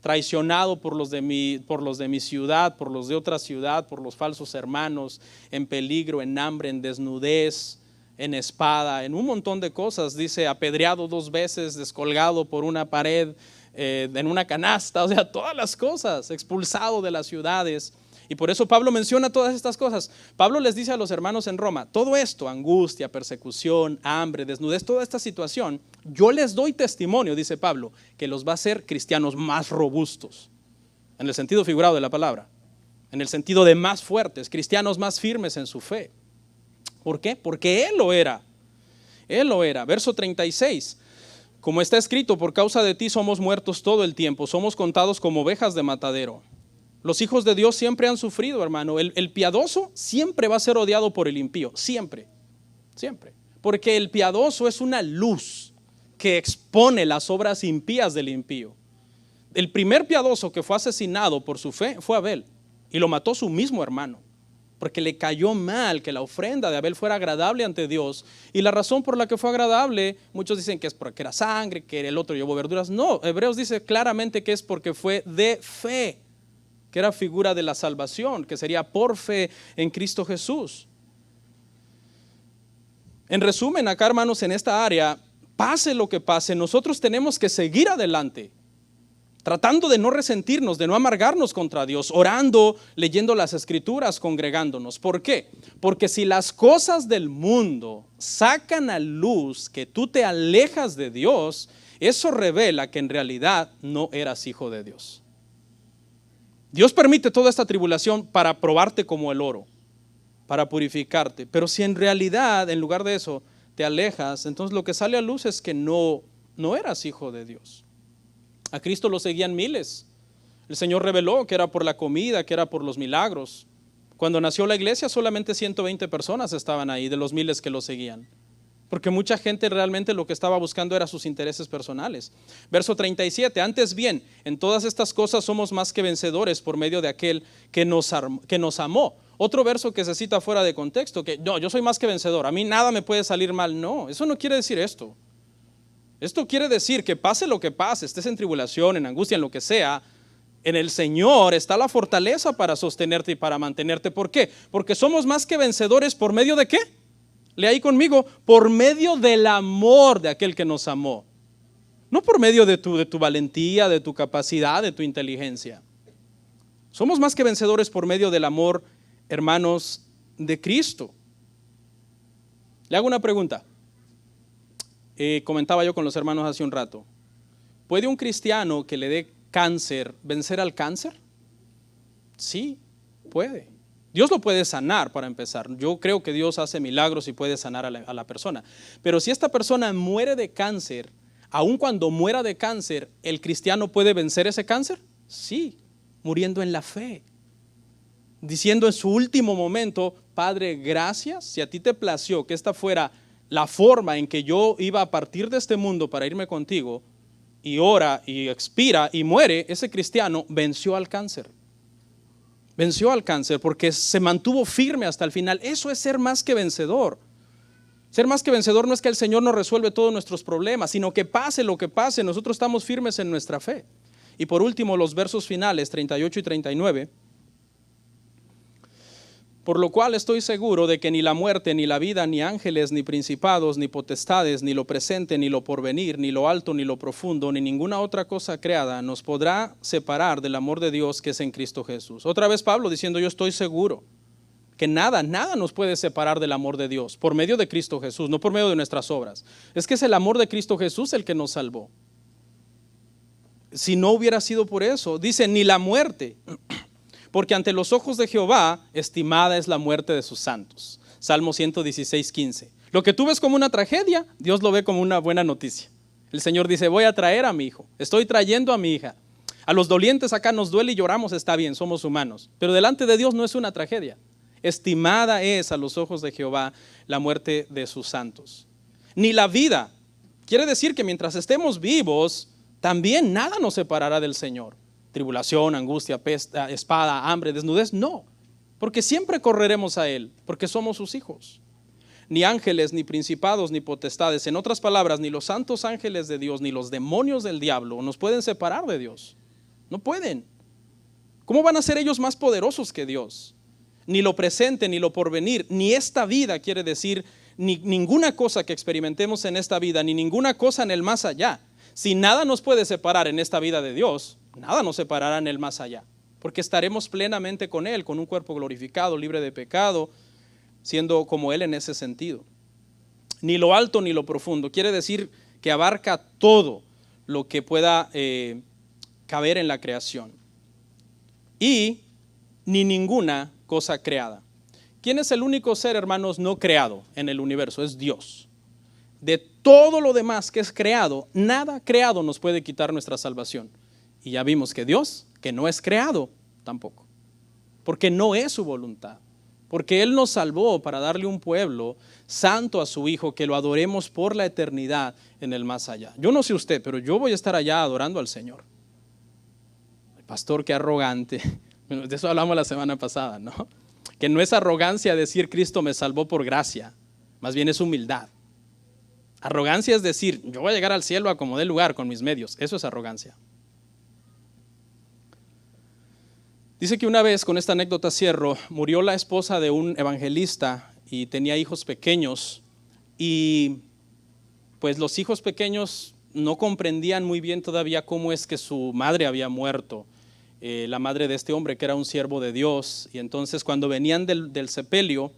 traicionado por los de mi ciudad, por los de otra ciudad, por los falsos hermanos, en peligro, en hambre, en desnudez, en espada, en un montón de cosas. Dice apedreado 2 veces, descolgado por una pared, en una canasta, o sea, todas las cosas, expulsado de las ciudades. Y por eso Pablo menciona todas estas cosas. Pablo les dice a los hermanos en Roma, todo esto, angustia, persecución, hambre, desnudez, toda esta situación, yo les doy testimonio, dice Pablo, que los va a hacer cristianos más robustos, en el sentido figurado de la palabra, en el sentido de más fuertes, cristianos más firmes en su fe. ¿Por qué? Porque Él lo era. Verso 36. Como está escrito, por causa de ti somos muertos todo el tiempo, somos contados como ovejas de matadero. Los hijos de Dios siempre han sufrido, hermano. El piadoso siempre va a ser odiado por el impío, siempre. Porque el piadoso es una luz que expone las obras impías del impío. El primer piadoso que fue asesinado por su fe fue Abel y lo mató su mismo hermano. Porque le cayó mal que la ofrenda de Abel fuera agradable ante Dios. Y la razón por la que fue agradable, muchos dicen que es porque era sangre, que el otro llevó verduras. No, Hebreos dice claramente que es porque fue de fe, que era figura de la salvación, que sería por fe en Cristo Jesús. En resumen, acá, hermanos, en esta área, pase lo que pase, nosotros tenemos que seguir adelante, tratando de no resentirnos, de no amargarnos contra Dios, orando, leyendo las Escrituras, congregándonos. ¿Por qué? Porque si las cosas del mundo sacan a luz que tú te alejas de Dios, eso revela que en realidad no eras hijo de Dios. Dios permite toda esta tribulación para probarte como el oro, para purificarte. Pero si en realidad, en lugar de eso, te alejas, entonces lo que sale a luz es que no eras hijo de Dios. A Cristo lo seguían miles. El Señor reveló que era por la comida, que era por los milagros. Cuando nació la iglesia, solamente 120 personas estaban ahí de los miles que lo seguían. Porque mucha gente realmente lo que estaba buscando era sus intereses personales. Verso 37, antes bien, en todas estas cosas somos más que vencedores por medio de aquel que nos amó. Otro verso que se cita fuera de contexto, que no, yo soy más que vencedor, a mí nada me puede salir mal. No, eso no quiere decir esto. Esto quiere decir que pase lo que pase, estés en tribulación, en angustia, en lo que sea, en el Señor está la fortaleza para sostenerte y para mantenerte. ¿Por qué? Porque somos más que vencedores por medio de ¿qué? Lea ahí conmigo, por medio del amor de aquel que nos amó. No por medio de tu valentía, de tu capacidad, de tu inteligencia. Somos más que vencedores por medio del amor, hermanos, de Cristo. Le hago una pregunta. Comentaba yo con los hermanos hace un rato. ¿Puede un cristiano que le dé cáncer vencer al cáncer? Sí, puede. Dios lo puede sanar para empezar. Yo creo que Dios hace milagros y puede sanar a la persona. Pero si esta persona muere de cáncer, aun cuando muera de cáncer, ¿el cristiano puede vencer ese cáncer? Sí, muriendo en la fe. Diciendo en su último momento, Padre, gracias, si a ti te plació que esta fuera la forma en que yo iba a partir de este mundo para irme contigo, y ora y expira y muere, ese cristiano venció al cáncer. Venció al cáncer porque se mantuvo firme hasta el final. Eso es ser más que vencedor. Ser más que vencedor no es que el Señor nos resuelve todos nuestros problemas, sino que pase lo que pase, nosotros estamos firmes en nuestra fe. Y por último, los versos finales, 38 y 39. Por lo cual estoy seguro de que ni la muerte, ni la vida, ni ángeles, ni principados, ni potestades, ni lo presente, ni lo porvenir, ni lo alto, ni lo profundo, ni ninguna otra cosa creada nos podrá separar del amor de Dios que es en Cristo Jesús. Otra vez Pablo diciendo, yo estoy seguro que nada nos puede separar del amor de Dios por medio de Cristo Jesús, no por medio de nuestras obras. Es que es el amor de Cristo Jesús el que nos salvó. Si no hubiera sido por eso, dice, ni la muerte, porque ante los ojos de Jehová estimada es la muerte de sus santos. Salmo 116, 15. Lo que tú ves como una tragedia, Dios lo ve como una buena noticia. El Señor dice, voy a traer a mi hijo, estoy trayendo a mi hija. A los dolientes acá nos duele y lloramos, está bien, somos humanos. Pero delante de Dios no es una tragedia. Estimada es a los ojos de Jehová la muerte de sus santos. Ni la vida. Quiere decir que mientras estemos vivos, también nada nos separará del Señor. Tribulación, angustia, peste, espada, hambre, desnudez, no. Porque siempre correremos a Él, porque somos sus hijos. Ni ángeles, ni principados, ni potestades. En otras palabras, ni los santos ángeles de Dios, ni los demonios del diablo nos pueden separar de Dios. No pueden. ¿Cómo van a ser ellos más poderosos que Dios? Ni lo presente, ni lo porvenir, ni esta vida, quiere decir, ni ninguna cosa que experimentemos en esta vida, ni ninguna cosa en el más allá. Si nada nos puede separar en esta vida de Dios, nada nos separará en el más allá, porque estaremos plenamente con Él, con un cuerpo glorificado, libre de pecado, siendo como Él en ese sentido. Ni lo alto ni lo profundo, quiere decir que abarca todo lo que pueda caber en la creación. Y ni ninguna cosa creada. ¿Quién es el único ser, hermanos, no creado en el universo? Es Dios. De todo lo demás que es creado, nada creado nos puede quitar nuestra salvación. Y ya vimos que Dios, que no es creado, tampoco. Porque no es su voluntad. Porque Él nos salvó para darle un pueblo santo a su Hijo, que lo adoremos por la eternidad en el más allá. Yo no sé usted, pero yo voy a estar allá adorando al Señor. El pastor, qué arrogante. De eso hablamos la semana pasada, ¿no? Que no es arrogancia decir Cristo me salvó por gracia, más bien es humildad. Arrogancia es decir, yo voy a llegar al cielo a como dé lugar con mis medios. Eso es arrogancia. Dice que una vez, con esta anécdota cierro, murió la esposa de un evangelista y tenía hijos pequeños. Y pues los hijos pequeños no comprendían muy bien todavía cómo es que su madre había muerto. La madre de este hombre, que era un siervo de Dios. Y entonces cuando venían del sepelio,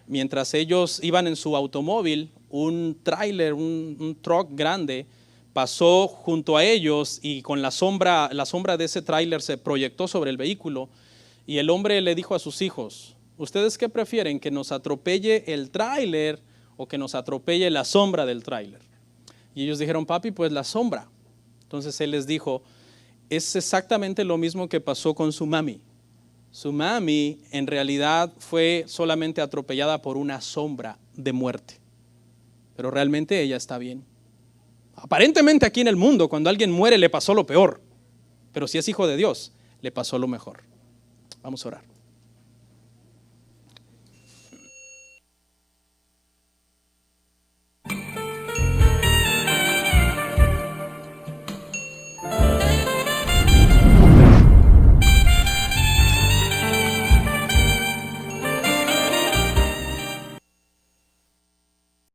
mientras ellos iban en su automóvil, un tráiler, un truck grande, pasó junto a ellos y con la sombra de ese tráiler se proyectó sobre el vehículo, y el hombre le dijo a sus hijos: ¿ustedes qué prefieren, que nos atropelle el tráiler o que nos atropelle la sombra del tráiler? Y ellos dijeron: papi, pues la sombra. Entonces él les dijo: es exactamente lo mismo que pasó con su mami. Su mami en realidad fue solamente atropellada por una sombra de muerte, pero realmente ella está bien. Aparentemente aquí en el mundo, cuando alguien muere, le pasó lo peor, pero si es hijo de Dios, le pasó lo mejor. Vamos a orar.